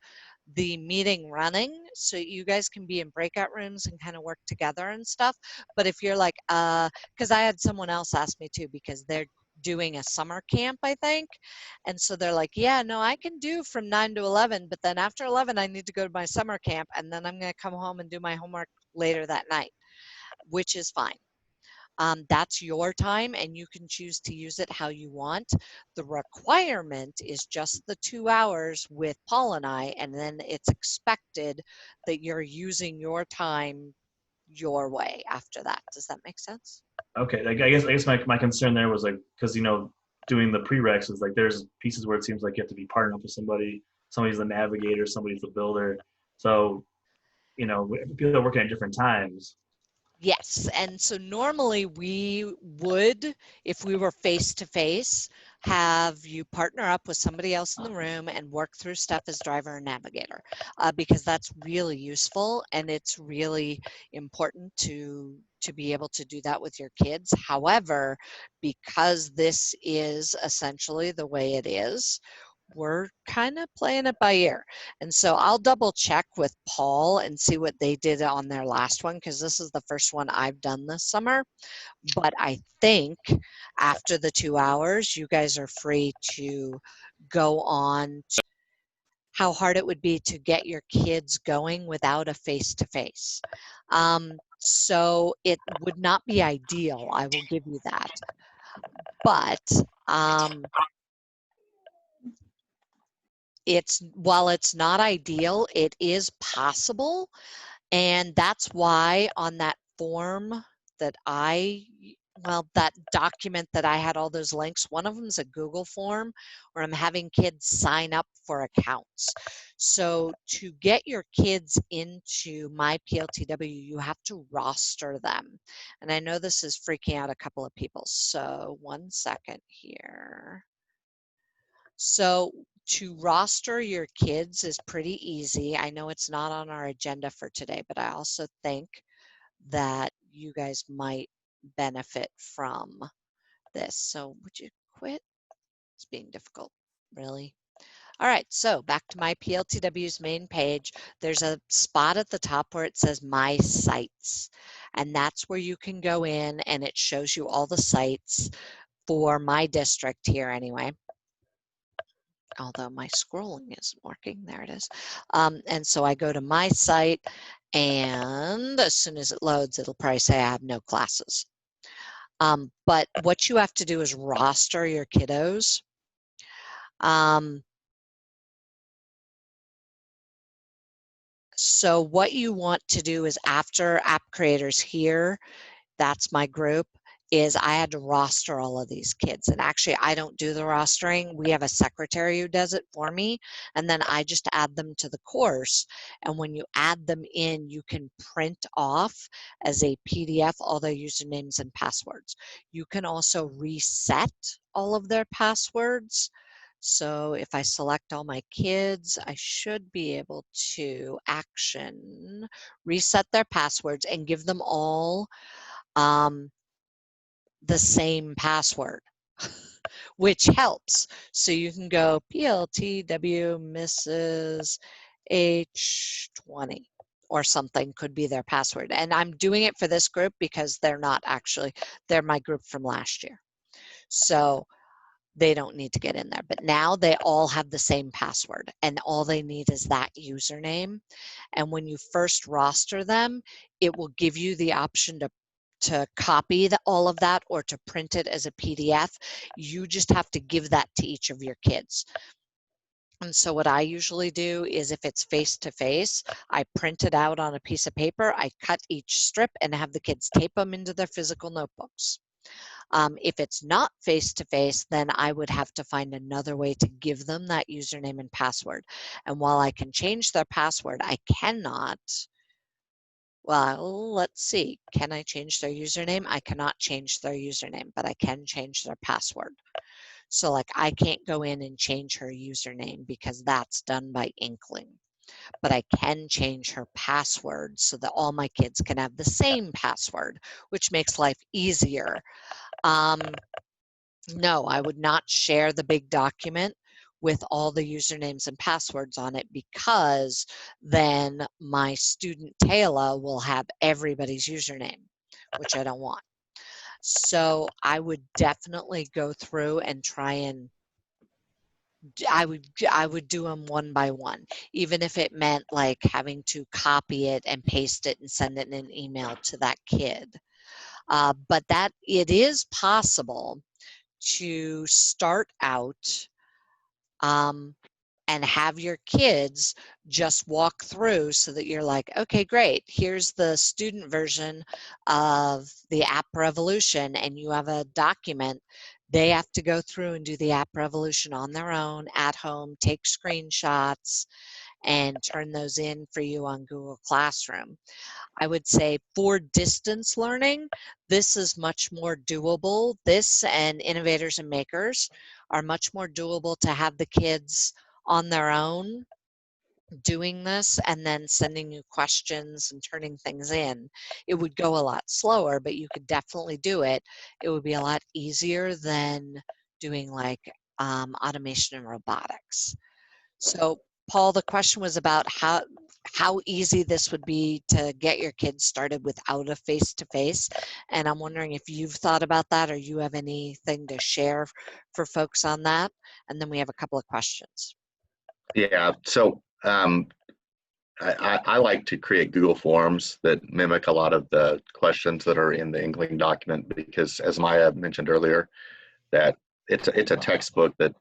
the meeting running so you guys can be in breakout rooms and kind of work together and stuff. But if you're like, because I had someone else ask me too, because they're doing a summer camp, I think. And so they're like, yeah, no, I can do from 9 to 11, but then after 11, I need to go to my summer camp, and then I'm going to come home and do my homework later that night, which is fine. That's your time, and you can choose to use it how you want. The requirement is just the 2 hours with Paul and I, and then it's expected that you're using your time your way after that. Does that make sense? Okay, I guess my concern there was like, because, you know, doing the prereqs is like, there's pieces where it seems like you have to be partnered up with somebody. Somebody's the navigator, somebody's the builder. So, you know, people are working at different times. Yes, and so normally we would, if we were face-to-face, have you partner up with somebody else in the room and work through stuff as driver and navigator, because that's really useful, and it's really important to be able to do that with your kids. However, because this is essentially the way it is, we're kind of playing it by ear. And so I'll double check with Paul and see what they did on their last one, because this is the first one I've done this summer. But I think after the 2 hours, you guys are free to go on to how hard it would be to get your kids going without a face-to-face. So it would not be ideal, I will give you that. But while it's not ideal, it is possible. And that's why on that form that I well, that document that I had all those links, one of them is a Google form where I'm having kids sign up for accounts. So to get your kids into My PLTW, you have to roster them. And I know this is freaking out a couple of people. So 1 second here. So to roster your kids is pretty easy. I know it's not on our agenda for today, but I also think that you guys might benefit from this. So would you quit? It's being difficult, really. All right, so back to My PLTW's main page. There's a spot at the top where it says My Sites, and that's where you can go in and it shows you all the sites for my district here anyway. Although my scrolling isn't working, there it is. And so I go to my site, and as soon as it loads, it'll probably say I have no classes. But what you have to do is roster your kiddos. So what you want to do is after app creators here, that's my group, is I had to roster all of these kids. And actually, I don't do the rostering. We have a secretary who does it for me. And then I just add them to the course. And when you add them in, you can print off as a PDF all their usernames and passwords. You can also reset all of their passwords. So if I select all my kids, I should be able to reset their passwords and give them all the same password, which helps. So you can go PLTW Mrs. H20 or something could be their password. And I'm doing it for this group because they're not actually, they're my group from last year. So they don't need to get in there. But now they all have the same password and all they need is that username. And when you first roster them, it will give you the option to copy all of that or to print it as a PDF. You just have to give that to each of your kids. And so what I usually do is if it's face-to-face, I print it out on a piece of paper, I cut each strip and have the kids tape them into their physical notebooks. If it's not face-to-face, then I would have to find another way to give them that username and password. And while I can change their password, I cannot. Well, let's see. Can I change their username? I cannot change their username, but I can change their password. So like I can't go in and change her username because that's done by Inkling. But I can change her password so that all my kids can have the same password, which makes life easier. No, I would not share the big document with all the usernames and passwords on it because then my student Taylor will have everybody's username, which I don't want. So I would definitely go through and try and I would do them one by one, even if it meant like having to copy it and paste it and send it in an email to that kid. But that it is possible to start out and have your kids just walk through so that you're like, okay, great, here's the student version of the App Revolution, and you have a document. They have to go through and do the App Revolution on their own at home, take screenshots, and turn those in for you on Google Classroom. I would say for distance learning, this is much more doable. This and Innovators and Makers are much more doable to have the kids on their own doing this and then sending you questions and turning things in. It would go a lot slower, but you could definitely do it. It would be a lot easier than doing like automation and robotics. So Paul, the question was about how easy this would be to get your kids started without a face-to-face. And I'm wondering if you've thought about that or you have anything to share for folks on that. And then we have a couple of questions. Yeah, so I like to create Google Forms that mimic a lot of the questions that are in the Inkling document because, as Maya mentioned earlier, that it's a textbook that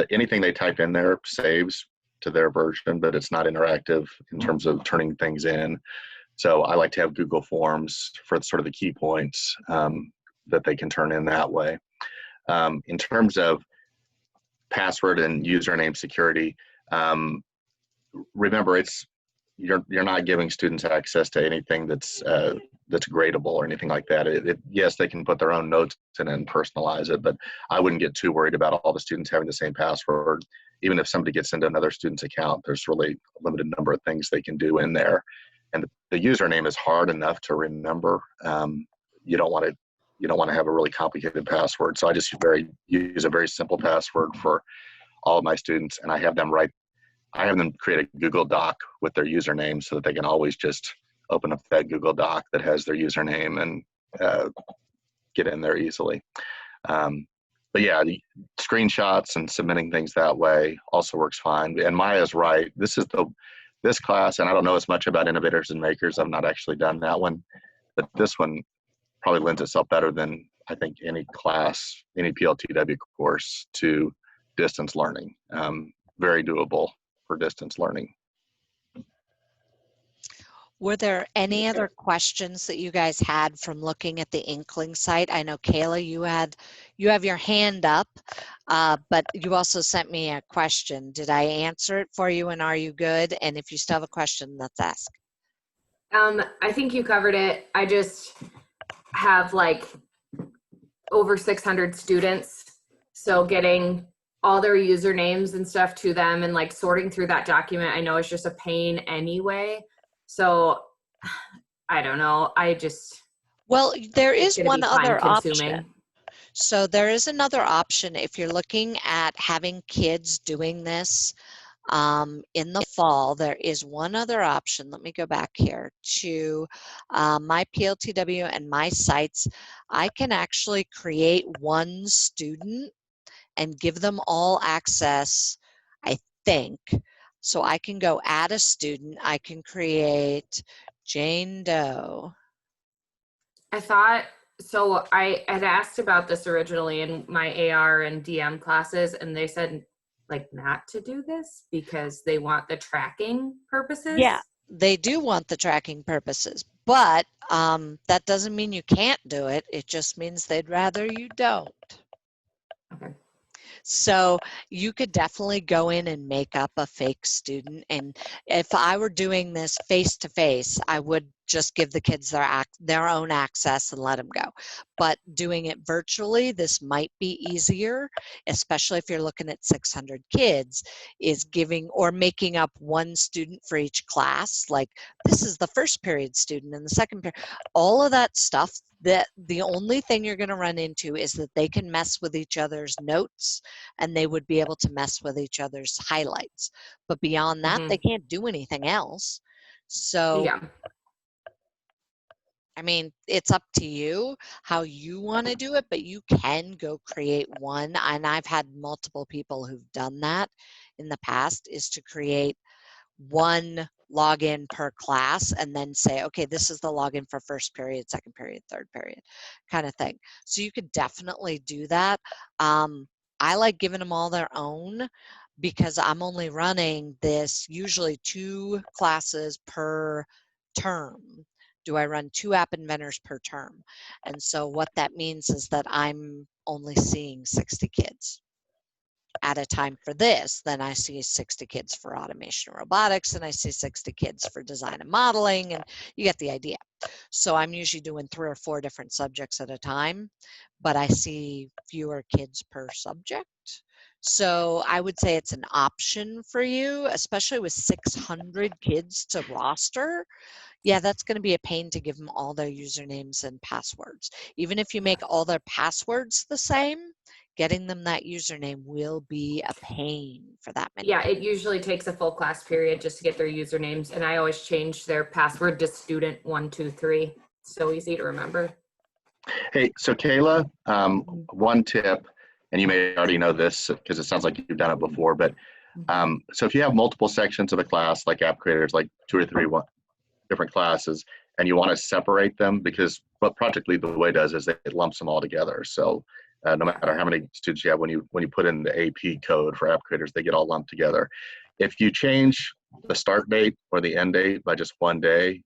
anything they type in there saves to their version, but it's not interactive in terms of turning things in. So I like to have Google Forms for sort of the key points that they can turn in that way. In terms of password and username security, remember you're not giving students access to anything that's gradable or anything like that. Yes, they can put their own notes in and personalize it, but I wouldn't get too worried about all the students having the same password. Even if somebody gets into another student's account, there's really a limited number of things they can do in there. And the username is hard enough to remember. You don't want to have a really complicated password. So I just use a very simple password for all of my students, and I have them create a Google Doc with their username so that they can always just open up that Google Doc that has their username and get in there easily. But yeah, the screenshots and submitting things that way also works fine. And Maya's right. This class, and I don't know as much about Innovators and Makers. I've not actually done that one, but this one probably lends itself better than I think any class, any PLTW course to distance learning. Very doable for distance learning. Were there any other questions that you guys had from looking at the Inkling site? I know Kayla, you have your hand up, but you also sent me a question. Did I answer it for you, and are you good? And if you still have a question, let's ask. I think you covered it. I just have like over 600 students, so getting all their usernames and stuff to them and like sorting through that document, I know it's just a pain anyway. So I don't know. Well, there is gonna one be other time-consuming. option. So there is another option if you're looking at having kids doing this in the fall. There is one other option. Let me go back here to my PLTW and my sites. I can actually create one student and give them all access, I think. So I can go add a student. I can create Jane Doe. I thought, so I had asked about this originally in my AR and DM classes, and they said like not to do this because they want the tracking purposes. Yeah, they do want the tracking purposes, but that doesn't mean you can't do it. It just means they'd rather you don't. Okay. So you could definitely go in and make up a fake student. And if I were doing this face-to-face, I would just give the kids their own access and let them go. But doing it virtually, this might be easier, especially if you're looking at 600 kids, is giving or making up one student for each class. Like this is the first period student and the second period, all of that stuff. That the only thing you're going to run into is that they can mess with each other's notes and they would be able to mess with each other's highlights. But beyond that, they can't do anything else. So, yeah. I mean, it's up to you how you want to do it, but you can go create one. And I've had multiple people who've done that in the past, is to create one login per class and then say, okay, this is the login for first period, second period, third period kind of thing. So you could definitely do that. I like giving them all their own because I'm only running this usually 2 classes per term. Do I run 2 app inventors per term? And so what that means is that I'm only seeing 60 kids at a time for this. Then I see 60 kids for automation and robotics, and I see 60 kids for design and modeling, and you get the idea. So I'm usually doing 3 or 4 different subjects at a time, but I see fewer kids per subject. So I would say it's an option for you, especially with 600 kids to roster. Yeah, that's going to be a pain to give them all their usernames and passwords. Even if you make all their passwords the same, getting them that username will be a pain for that many. Yeah, it usually takes a full class period just to get their usernames, and I always change their password to student123. So easy to remember. Hey, so Kayla, one tip, and you may already know this because it sounds like you've done it before, but so if you have multiple sections of a class, like app creators, like 2 or 3 different classes, and you want to separate them, because what Project Lead the Way does is it lumps them all together. So no matter how many students you have, when you put in the AP code for app creators, they get all lumped together. If you change the start date or the end date by just 1 day,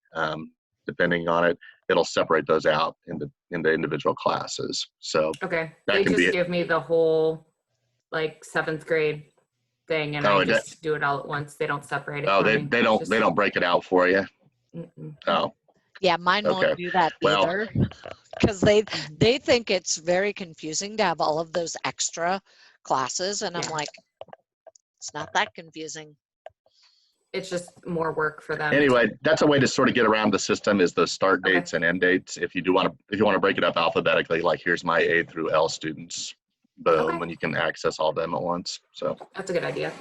depending on it, it'll separate those out into individual classes. So Okay. that They can just be give me the whole like 7th grade thing, and Oh, I just do it all at once. They don't separate it. oh, for they me. they It's don't just- they don't break it out for you. Mm-mm. Oh, Yeah, mine okay. won't do that Well, either, because they think it's very confusing to have all of those extra classes, and I'm Yeah. like, it's not that confusing. It's just more work for them. anyway, that's a way to sort of get around the system is the start Okay. dates and end dates. If you want to break it up alphabetically, like here's my A through L students, boom, Okay. and you can access all of them at once. So That's a good idea.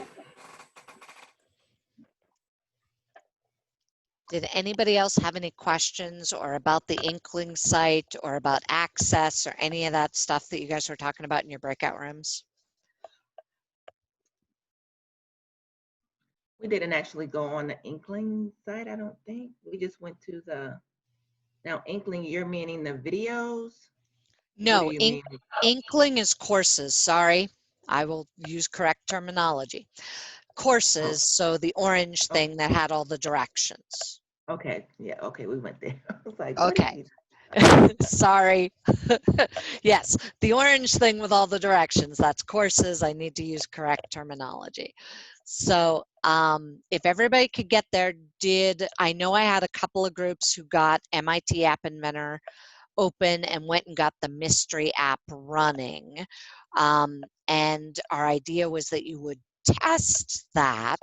Did anybody else have any questions or about the Inkling site or about access or any of that stuff that you guys were talking about in your breakout rooms? We didn't actually go on the Inkling site, I don't think. We just went to the, now Inkling, you're meaning the videos? No, What do you mean? Inkling is courses. Sorry, I will use correct terminology. Courses, so the orange thing that had all the directions. Okay, yeah, okay, we went there. I was like, what is Okay. it? Sorry. Yes, the orange thing with all the directions, that's courses. I need to use correct terminology. So if everybody could get there, I know I had a couple of groups who got MIT App Inventor open and went and got the mystery app running. And our idea was that you would test that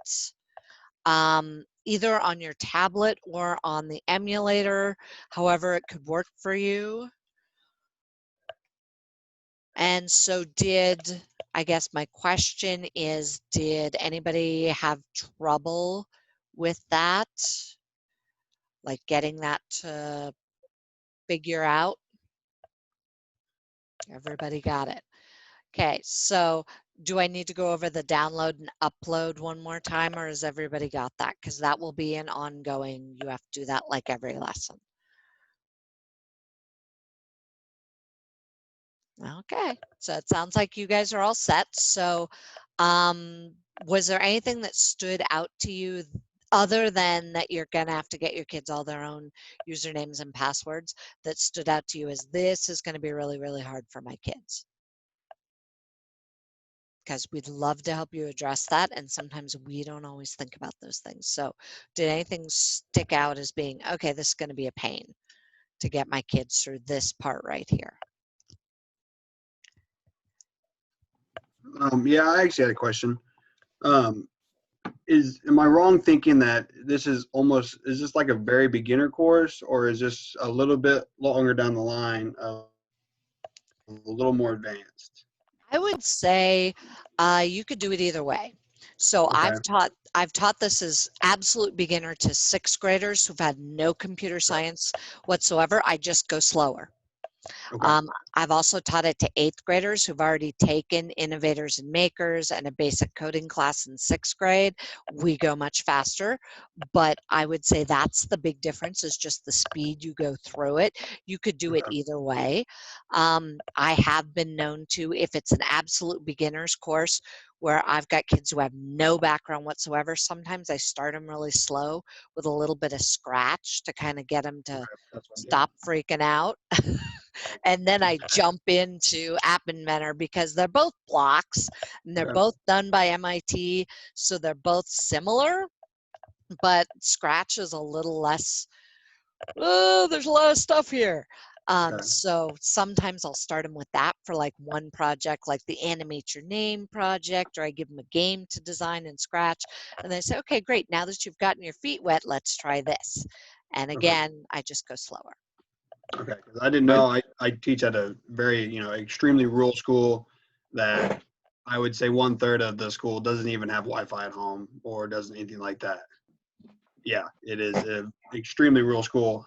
either on your tablet or on the emulator, however it could work for you. And so I guess my question is, did anybody have trouble with that? Like getting that to figure out? Everybody got it. Okay, so do I need to go over the download and upload one more time, or has everybody got that? Because that will be an ongoing, you have to do that like every lesson. Okay, so it sounds like you guys are all set. So was there anything that stood out to you other than that you're going to have to get your kids all their own usernames and passwords that stood out to you as this is going to be really, really hard for my kids? Because we'd love to help you address that, and sometimes we don't always think about those things. So did anything stick out as being, okay, this is going to be a pain to get my kids through this part right here? Yeah, I actually had a question. Am I wrong thinking that this is this like a very beginner course, or is this a little bit longer down the line of a little more advanced? I would say you could do it either way. So Okay. I've taught this as absolute beginner to 6th graders who've had no computer science whatsoever. I just go slower. Okay. I've also taught it to 8th graders who've already taken Innovators and Makers and a basic coding class in 6th grade. We go much faster, but I would say that's the big difference, is just the speed you go through it. You could do it either way. I have been known to, if it's an absolute beginner's course where I've got kids who have no background whatsoever, sometimes I start them really slow with a little bit of Scratch to kind of get them to stop freaking out. And then I jump into App Inventor because they're both blocks and they're both done by MIT, so they're both similar, but Scratch is a little less, oh, there's a lot of stuff here. So sometimes I'll start them with that for like one project, like the Animate Your Name project, or I give them a game to design in Scratch. And they say, okay, great, now that you've gotten your feet wet, let's try this. And again, I just go slower. Okay, 'cause I didn't know. I teach at a very, extremely rural school that I would say 1/3 of the school doesn't even have Wi-Fi at home or doesn't anything like that. Yeah, it is an extremely rural school,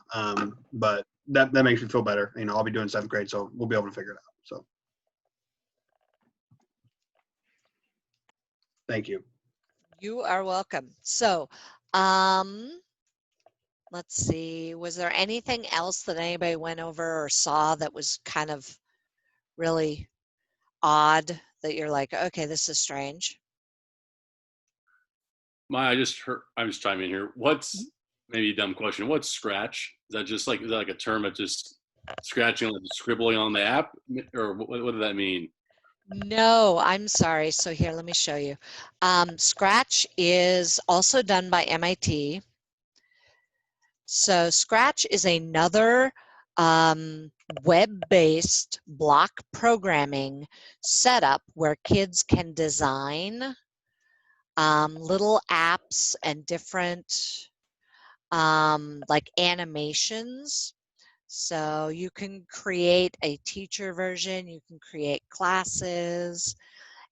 but that makes me feel better. I'll be doing 7th grade, so we'll be able to figure it out. So, thank you. You are welcome. So, let's see, was there anything else that anybody went over or saw that was kind of really odd that you're like, okay, this is strange? I just chime in here. What's maybe a dumb question? What's Scratch? that just like, is that like a term of just scratching, like scribbling on the app, or what does that mean? No, I'm sorry. So here, let me show you. Scratch is also done by MIT. So Scratch is another web-based block programming setup where kids can design little apps and different like animations. So you can create a teacher version, you can create classes,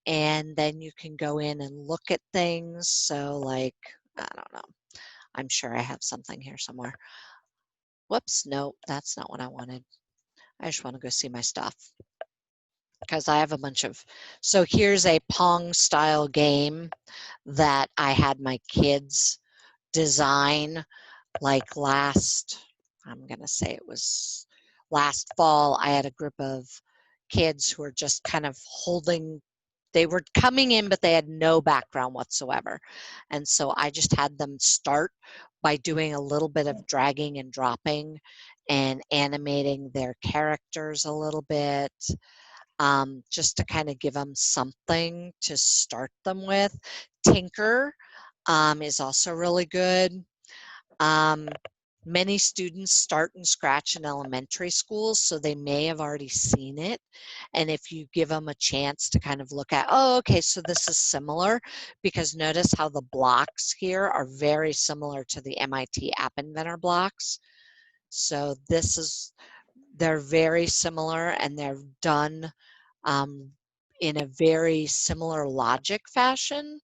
and then you can go in and look at things. So like, I don't know, I'm sure I have something here somewhere. Whoops, nope, that's not what I wanted. I just want to go see my stuff because I have a bunch of, so here's a Pong style game that I had my kids design like last, I'm going to say it was last fall. I had a group of kids who were just kind of holding, they were coming in, but they had no background whatsoever. And so I just had them start by doing a little bit of dragging and dropping and animating their characters a little bit, just to kind of give them something to start them with. Tinker is also really good. Many students start in Scratch in elementary schools, so they may have already seen it. And if you give them a chance to kind of look at, oh, okay, so this is similar, because notice how the blocks here are very similar to the MIT App Inventor blocks. So this is, they're very similar and they're done in a very similar logic fashion,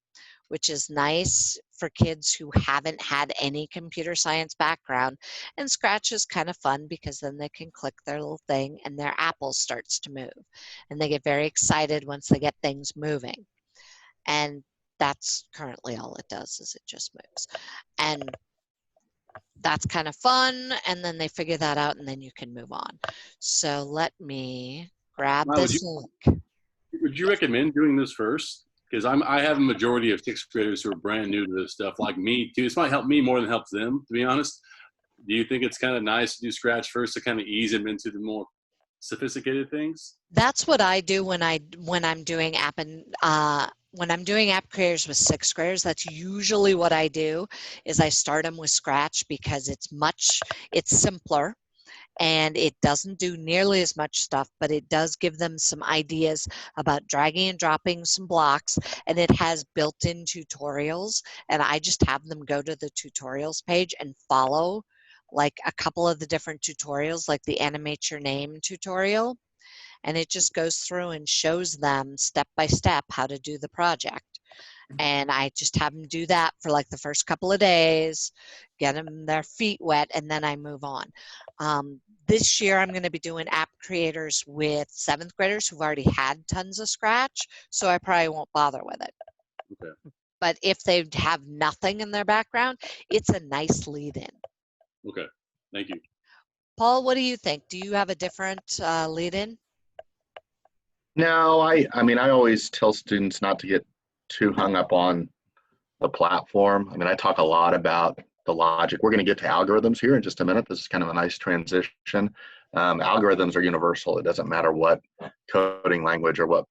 which is nice for kids who haven't had any computer science background. And Scratch is kind of fun because then they can click their little thing and their apple starts to move. And they get very excited once they get things moving. And that's currently all it does, is it just moves. And that's kind of fun. And then they figure that out and then you can move on. So let me grab this link. Would you recommend doing this first? Because I have a majority of sixth graders who are brand new to this stuff, like me too. This might help me more than it helps them, to be honest. Do you think it's kind of nice to do Scratch first to kind of ease them into the more sophisticated things? That's what I do when I'm doing app and when I'm doing app creators with sixth graders. That's usually what I do, is I start them with Scratch because it's simpler. And it doesn't do nearly as much stuff, but it does give them some ideas about dragging and dropping some blocks, and it has built-in tutorials, and I just have them go to the tutorials page and follow like a couple of the different tutorials, like the Animate Your Name tutorial, and it just goes through and shows them step by step how to do the project. And I just have them do that for like the first couple of days, get them their feet wet, and then I move on. This year I'm going to be doing app creators with seventh graders who've already had tons of Scratch, so I probably won't bother with it. Okay. But if they have nothing in their background, it's a nice lead-in. Okay, thank you. Paul, what do you think? Do you have a different lead-in? No, I mean, I always tell students not to get too hung up on the platform. I mean, I talk a lot about the logic. We're going to get to algorithms here in just a minute. This is kind of a nice transition. Algorithms are universal. It doesn't matter what coding language or what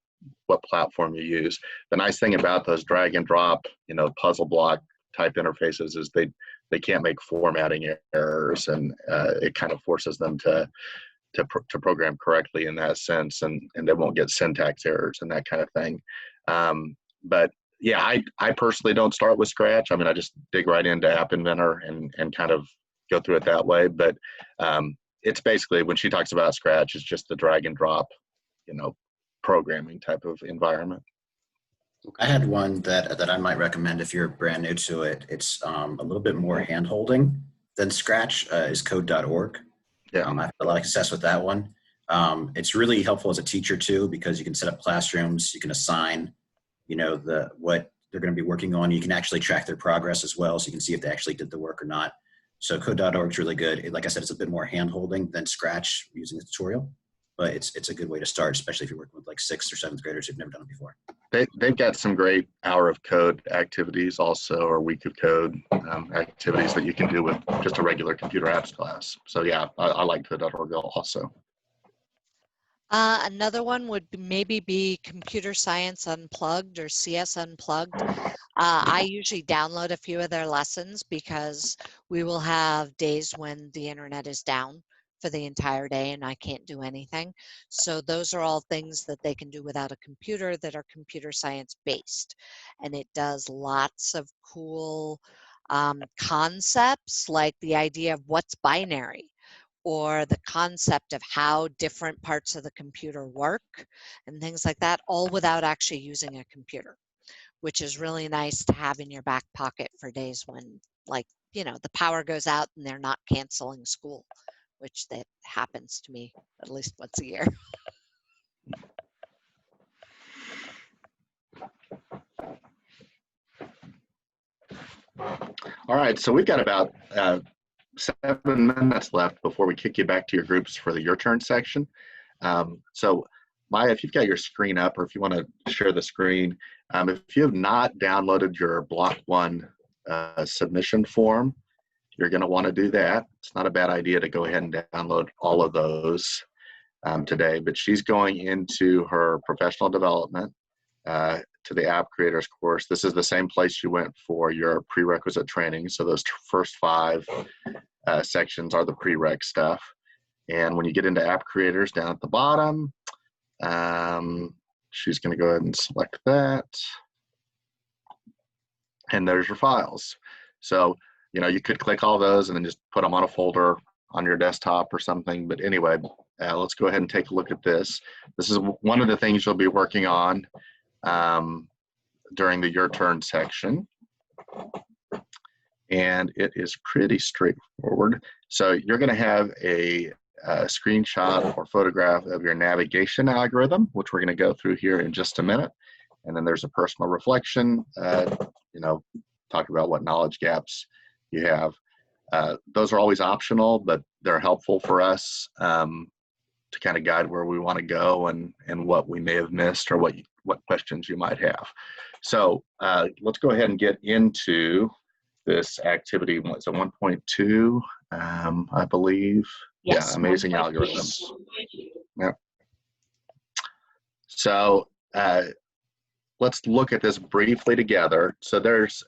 platform you use. The nice thing about those drag and drop, puzzle block type interfaces is they can't make formatting errors, and it kind of forces them to program correctly in that sense, and they won't get syntax errors and that kind of thing. But yeah, I personally don't start with Scratch. I mean, I just dig right into App Inventor and kind of go through it that way. But it's basically, when she talks about Scratch, it's just the drag and drop, programming type of environment. I had one that I might recommend if you're brand new to it. It's a little bit more hand-holding than Scratch, is code.org. Yeah. I have a lot of success with that one. It's really helpful as a teacher too, because you can set up classrooms, you can assign, what they're going to be working on. You can actually track their progress as well, so you can see if they actually did the work or not. So code.org is really good. Like I said, it's a bit more hand-holding than Scratch using the tutorial, but it's a good way to start, especially if you're working with like 6th or 7th graders who've never done it before. they've got some great hour of code activities also, or week of code activities that you can do with just a regular computer apps class. So yeah, I like code.org also. Another one would maybe be Computer Science Unplugged or CS Unplugged. I usually download a few of their lessons because we will have days when the internet is down for the entire day and I can't do anything. So those are all things that they can do without a computer that are computer science based. And it does lots of cool concepts, like the idea of what's binary, or the concept of how different parts of the computer work and things like that, all without actually using a computer, which is really nice to have in your back pocket for days when, like, you know, the power goes out and they're not canceling school, which that happens to me at least once a year. All right, so we've got about 7 minutes left before we kick you back to your groups for the Your Turn section. So Maya, if you've got your screen up, or if you want to share the screen, if you have not downloaded your Block 1 submission form, you're going to want to do that. It's not a bad idea to go ahead and download all of those today, but she's going into her professional development to the App Creators course. This is the same place you went for your prerequisite training. So those first 5 sections are the prereq stuff. And when you get into App Creators down at the bottom, she's going to go ahead and select that. And there's your files. So, you know, you could click all those and then just put them on a folder on your desktop or something. But anyway, let's go ahead and take a look at this. This is one of the things you'll be working on during the Your Turn section. And it is pretty straightforward. So you're going to have a screenshot or photograph of your navigation algorithm, which we're going to go through here in just a minute. And then there's a personal reflection, you know, talking about what knowledge gaps you have. Those are always optional, but they're helpful for us to kind of guide where we want to go and what we may have missed or what questions you might have. So let's go ahead and get into this activity. So 1.2, I believe. Yes, yeah, amazing algorithms. Yeah. So let's look at this briefly together. So there's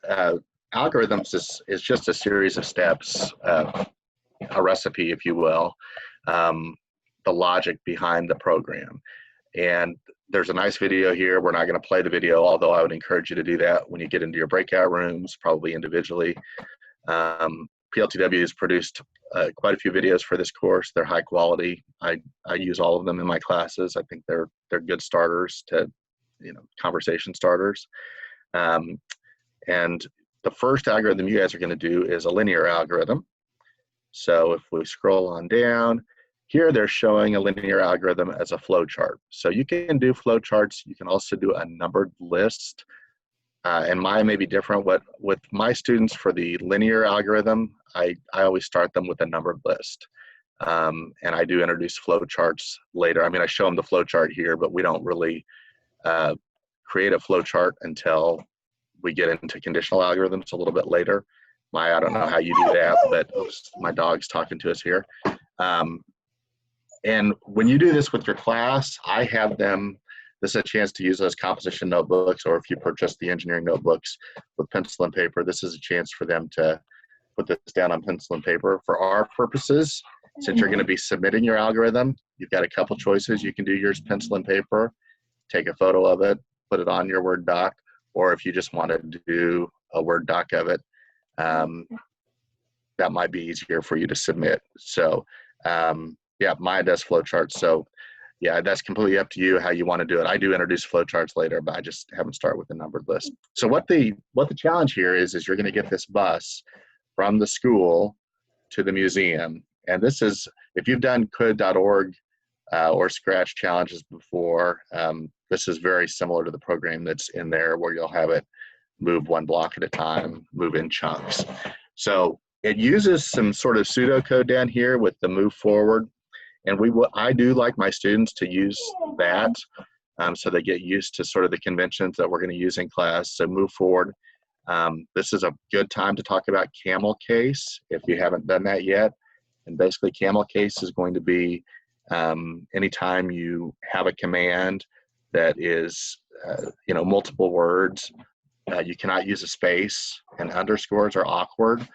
algorithms is just a series of steps, a recipe, if you will, the logic behind the program. And there's a nice video here. We're not going to play the video, although I would encourage you to do that when you get into your breakout rooms, probably individually. PLTW has produced quite a few videos for this course. They're high quality. I use all of them in my classes. I think they're good starters to, you know, conversation starters. And the first algorithm you guys are going to do is a linear algorithm. So if we scroll on down, here they're showing a linear algorithm as a flow chart. So you can do flow charts. You can also do a numbered list. And mine may be different. With my students for the linear algorithm, I always start them with a numbered list. And I do introduce flow charts later. I mean, I show them the flow chart here, but we don't really create a flow chart until we get into conditional algorithms a little bit later. Maya, I don't know how you do that, but oops, my dog's talking to us here. And when you do this with your class, I have them, this is a chance to use those composition notebooks, or if you purchase the engineering notebooks with pencil and paper, this is a chance for them to put this down on pencil and paper. For our purposes, since you're going to be submitting your algorithm, you've got a couple choices. You can do yours pencil and paper, take a photo of it, put it on your Word doc, or if you just want to do a Word doc of it, that might be easier for you to submit. So yeah, mine does flowcharts. So yeah, that's completely up to you how you want to do it. I do introduce flowcharts later, but I just have them start with a numbered list. So what the challenge here is you're going to get this bus from the school to the museum. And this is, if you've done code.org or Scratch challenges before, this is very similar to the program that's in there, where you'll have it move one block at a time, move in chunks. So it uses some sort of pseudocode down here with the move forward. And I do like my students to use that so they get used to sort of the conventions that we're going to use in class. So move forward. This is a good time to talk about camel case if you haven't done that yet. And basically camel case is going to be anytime you have a command that is, multiple words, you cannot use a space, and underscores are awkward.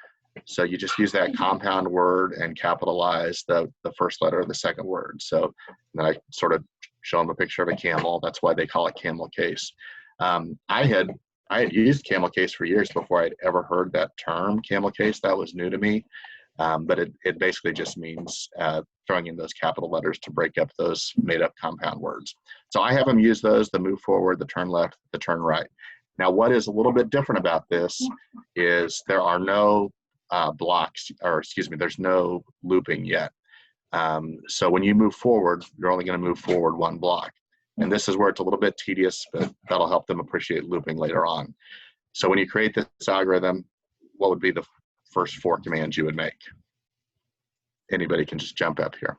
So you just use that compound word and capitalize the first letter of the second word. So then I sort of show them a picture of a camel. That's why they call it camel case. I had used camel case for years before I'd ever heard that term, camel case. That was new to me. But it basically just means throwing in those capital letters to break up those made up compound words. So I have them use those, the move forward, the turn left, the turn right. Now, what is a little bit different about this is there are no there's no looping yet. So when you move forward, you're only going to move forward one block. And this is where it's a little bit tedious, but that'll help them appreciate looping later on. So when you create this algorithm, what would be the first 4 commands you would make? Anybody can just jump up here.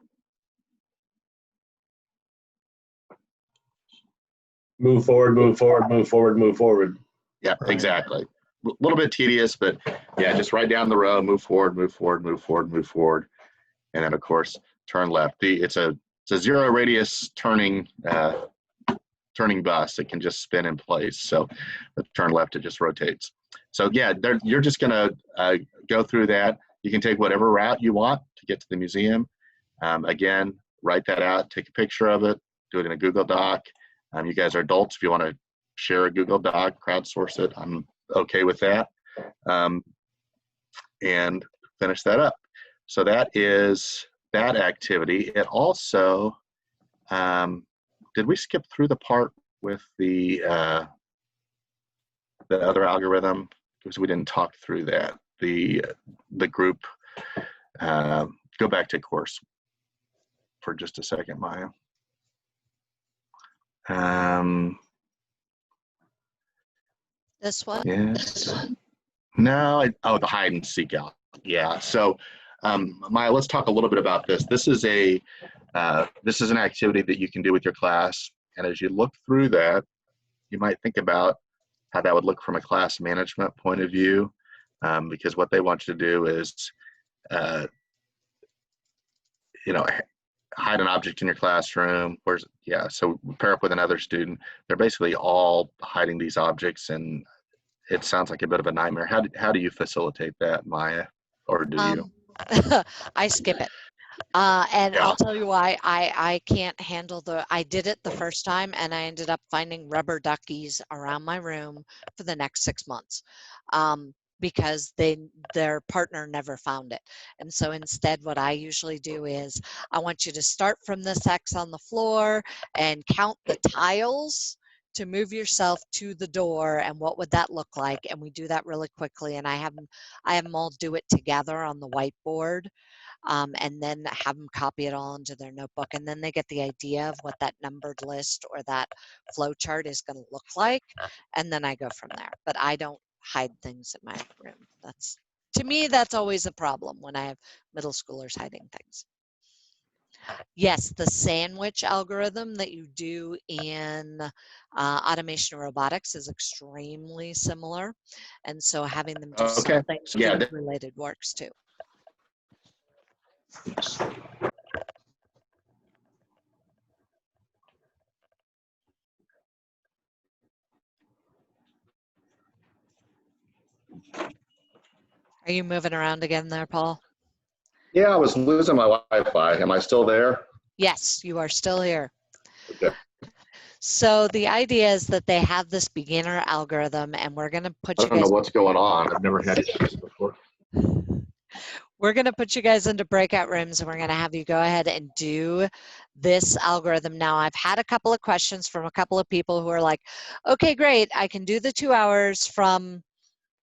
Move forward, move forward, move forward, move forward. Yeah, exactly. A little bit tedious, but yeah, just right down the row, move forward, move forward, move forward, move forward. And then of course, turn left. It's a 0 radius turning bus. It can just spin in place. So the turn left, it just rotates. So yeah, you're just gonna go through that. You can take whatever route you want to get to the museum. Again, write that out, take a picture of it, do it in a Google Doc. You guys are adults. If you want to share a Google Doc, crowdsource it, I'm okay with that. And finish that up. So that is that activity. It also, did we skip through the part with the other algorithm? Because we didn't talk through that. The group, go back to course for just a second, Maya. This one? Yeah. No, the hide and seek out. Yeah. So, Maya, let's talk a little bit about this. This is an activity that you can do with your class, and as you look through that, you might think about how that would look from a class management point of view, because what they want you to do is, hide an object in your classroom. So pair up with another student. They're basically all hiding these objects, and it sounds like a bit of a nightmare. How do you facilitate that, Maya, or do you? I skip it. And Yeah. I'll tell you why. I can't handle I did it the first time, and I ended up finding rubber duckies around my room for the next 6 months. Because their partner never found it. And so instead, what I usually do is I want you to start from this X on the floor and count the tiles to move yourself to the door, and what would that look like? And we do that really quickly, and I have them all do it together on the whiteboard, and then have them copy it all into their notebook, and then they get the idea of what that numbered list or that flow chart is going to look like, and then I go from there. But I don't hide things in my room. To me, that's always a problem when I have middle schoolers hiding things. Yes, the sandwich algorithm that you do in automation and robotics is extremely similar. And so having them do something food related works too. Are you moving around again there, Paul? Yeah, I was losing my Wi-Fi. Am I still there? Yes, you are still here. Okay. So the idea is that they have this beginner algorithm, and we're going to put I you don't guys. know what's going on. I've never had this before. We're going to put you guys into breakout rooms, and we're going to have you go ahead and do this algorithm. Now, I've had a couple of questions from a couple of people who are like, okay, great, I can do the 2 hours from,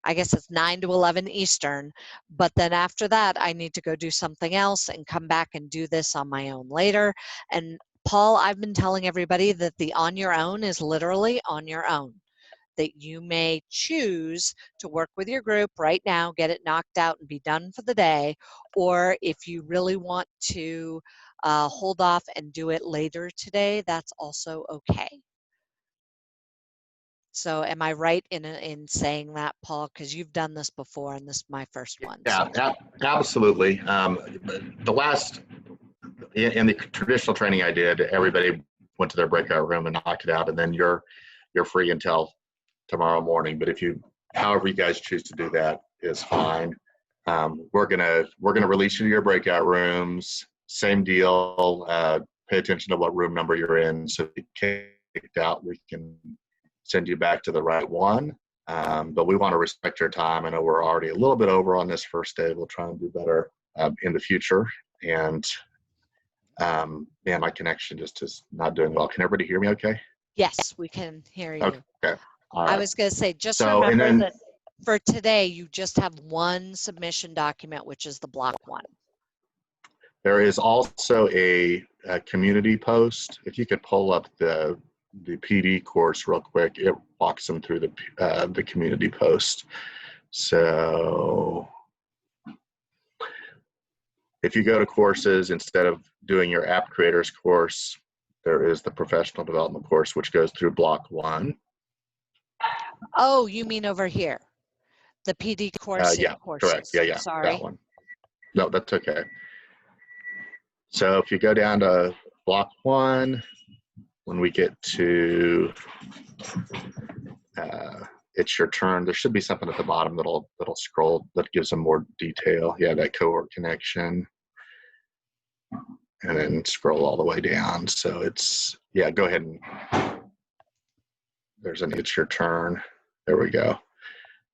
I guess it's 9 to 11 Eastern, but then after that, I need to go do something else and come back and do this on my own later. And Paul, I've been telling everybody that the on your own is literally on your own, that you may choose to work with your group right now, get it knocked out and be done for the day, or if you really want to hold off and do it later today, that's also okay. So am I right in saying that, Paul? Because you've done this before, and this is my first one. Yeah, absolutely. The last, in the traditional training I did, everybody went to their breakout room and knocked it out, and then you're free until tomorrow morning. But however you guys choose to do that is fine. We're gonna release you to your breakout rooms. Same deal. Pay attention to what room number you're in. So if you get kicked out, we can send you back to the right one. But we want to respect your time. I know we're already a little bit over on this first day. We'll try and do better in the future. And man, my connection just is not doing well. Can everybody hear me okay? Yes, we can hear you. Okay. All I right. was going to say, just So, and remember then- that for today, you just have one submission document, which is the block one. There is also a community post. If you could pull up the PD course real quick, it walks them through the community post. So if you go to courses, instead of doing your app creators course, there is the professional development course, which goes through block one. Oh, you mean over here? The PD course Yeah, in courses. correct. Yeah, Sorry. that one. No, that's okay. So if you go down to block one, when we get to it's your turn, there should be something at the bottom that'll scroll that gives them more detail. Yeah, that cohort connection. And then scroll all the way down. So it's, yeah, go ahead and it's your turn. There we go.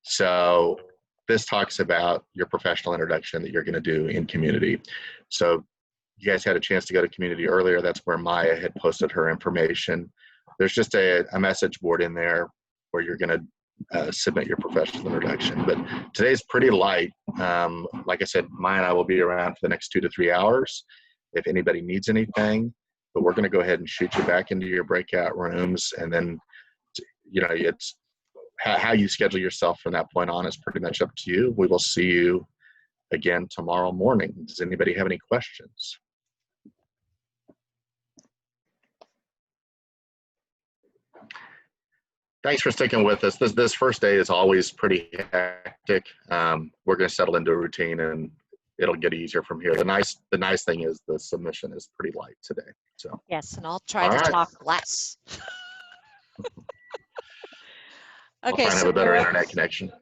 So this talks about your professional introduction that you're going to do in community. So you guys had a chance to go to community earlier. That's where Maya had posted her information. There's just a message board in there where you're going to submit your professional introduction. But today's pretty light. Like I said, Maya and I will be around for the next 2 to 3 hours if anybody needs anything. But we're going to go ahead and shoot you back into your breakout rooms. And then, it's how you schedule yourself from that point on is pretty much up to you. We will see you again tomorrow morning. Does anybody have any questions? Thanks for sticking with us. This first day is always pretty hectic. We're going to settle into a routine and it'll get easier from here. The nice thing is the submission is pretty light today. So yes, and I'll try to talk less. Okay, I'll try and have a better internet connection.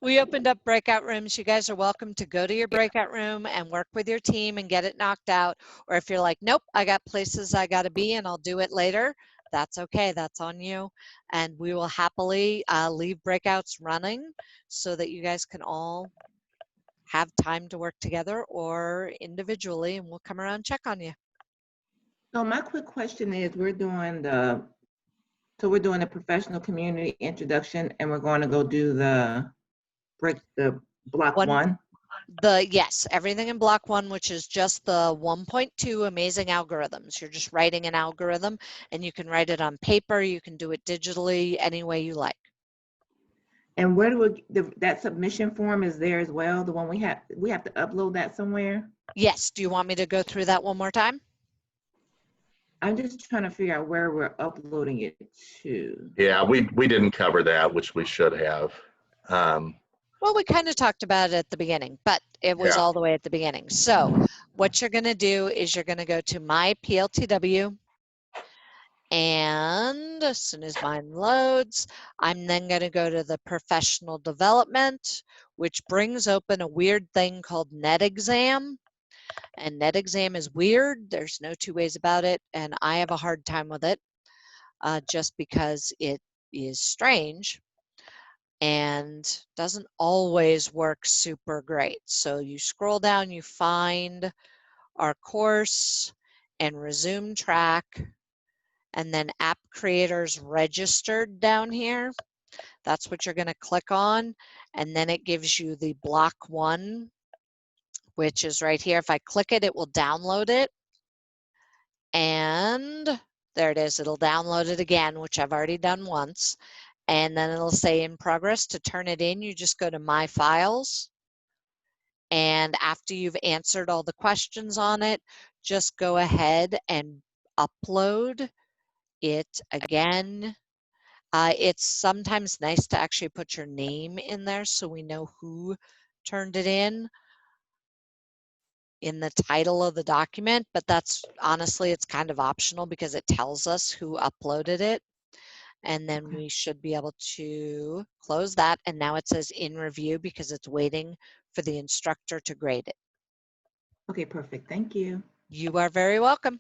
We opened up breakout rooms. You guys are welcome to go to your breakout room and work with your team and get it knocked out. Or if you're like, nope, I got places I got to be and I'll do it later, that's okay. That's on you. And we will happily leave breakouts running so that you guys can all have time to work together or individually, and we'll come around and check on you. So my quick question is, we're doing the professional community introduction, and we're going to go do the block one. Yes, everything in block one, which is just the 1.2 amazing algorithms. You're just writing an algorithm, and you can write it on paper. You can do it digitally, any way you like. And where do that submission form is there as well? The one we have to upload that somewhere? Yes. Do you want me to go through that one more time? I'm just trying to figure out where we're uploading it to. Yeah, we didn't cover that, which we should have. Well, we kind of talked about it at the beginning, but it was all the way at the beginning. So what you're going to do is you're going to go to My PLTW. And as soon as mine loads, I'm then going to go to the professional development, which brings open a weird thing called NetExam. And NetExam is weird. There's no two ways about it. And I have a hard time with it just because it is strange and doesn't always work super great. So you scroll down, you find our course and resume track, and then app creators registered down here. That's what you're going to click on. And then it gives you the block one, which is right here. If I click it, it will download it. And there it is. It'll download it again, which I've already done once. And then it'll say in progress. To turn it in, you just go to My Files. And after you've answered all the questions on it, just go ahead and upload it again It's sometimes nice to actually put your name in there so we know who turned it in the title of the document, but that's honestly, it's kind of optional because it tells us who uploaded it. And then we should be able to close that. And now it says in review because it's waiting for the instructor to grade it. Okay, perfect. Thank you. You are very welcome.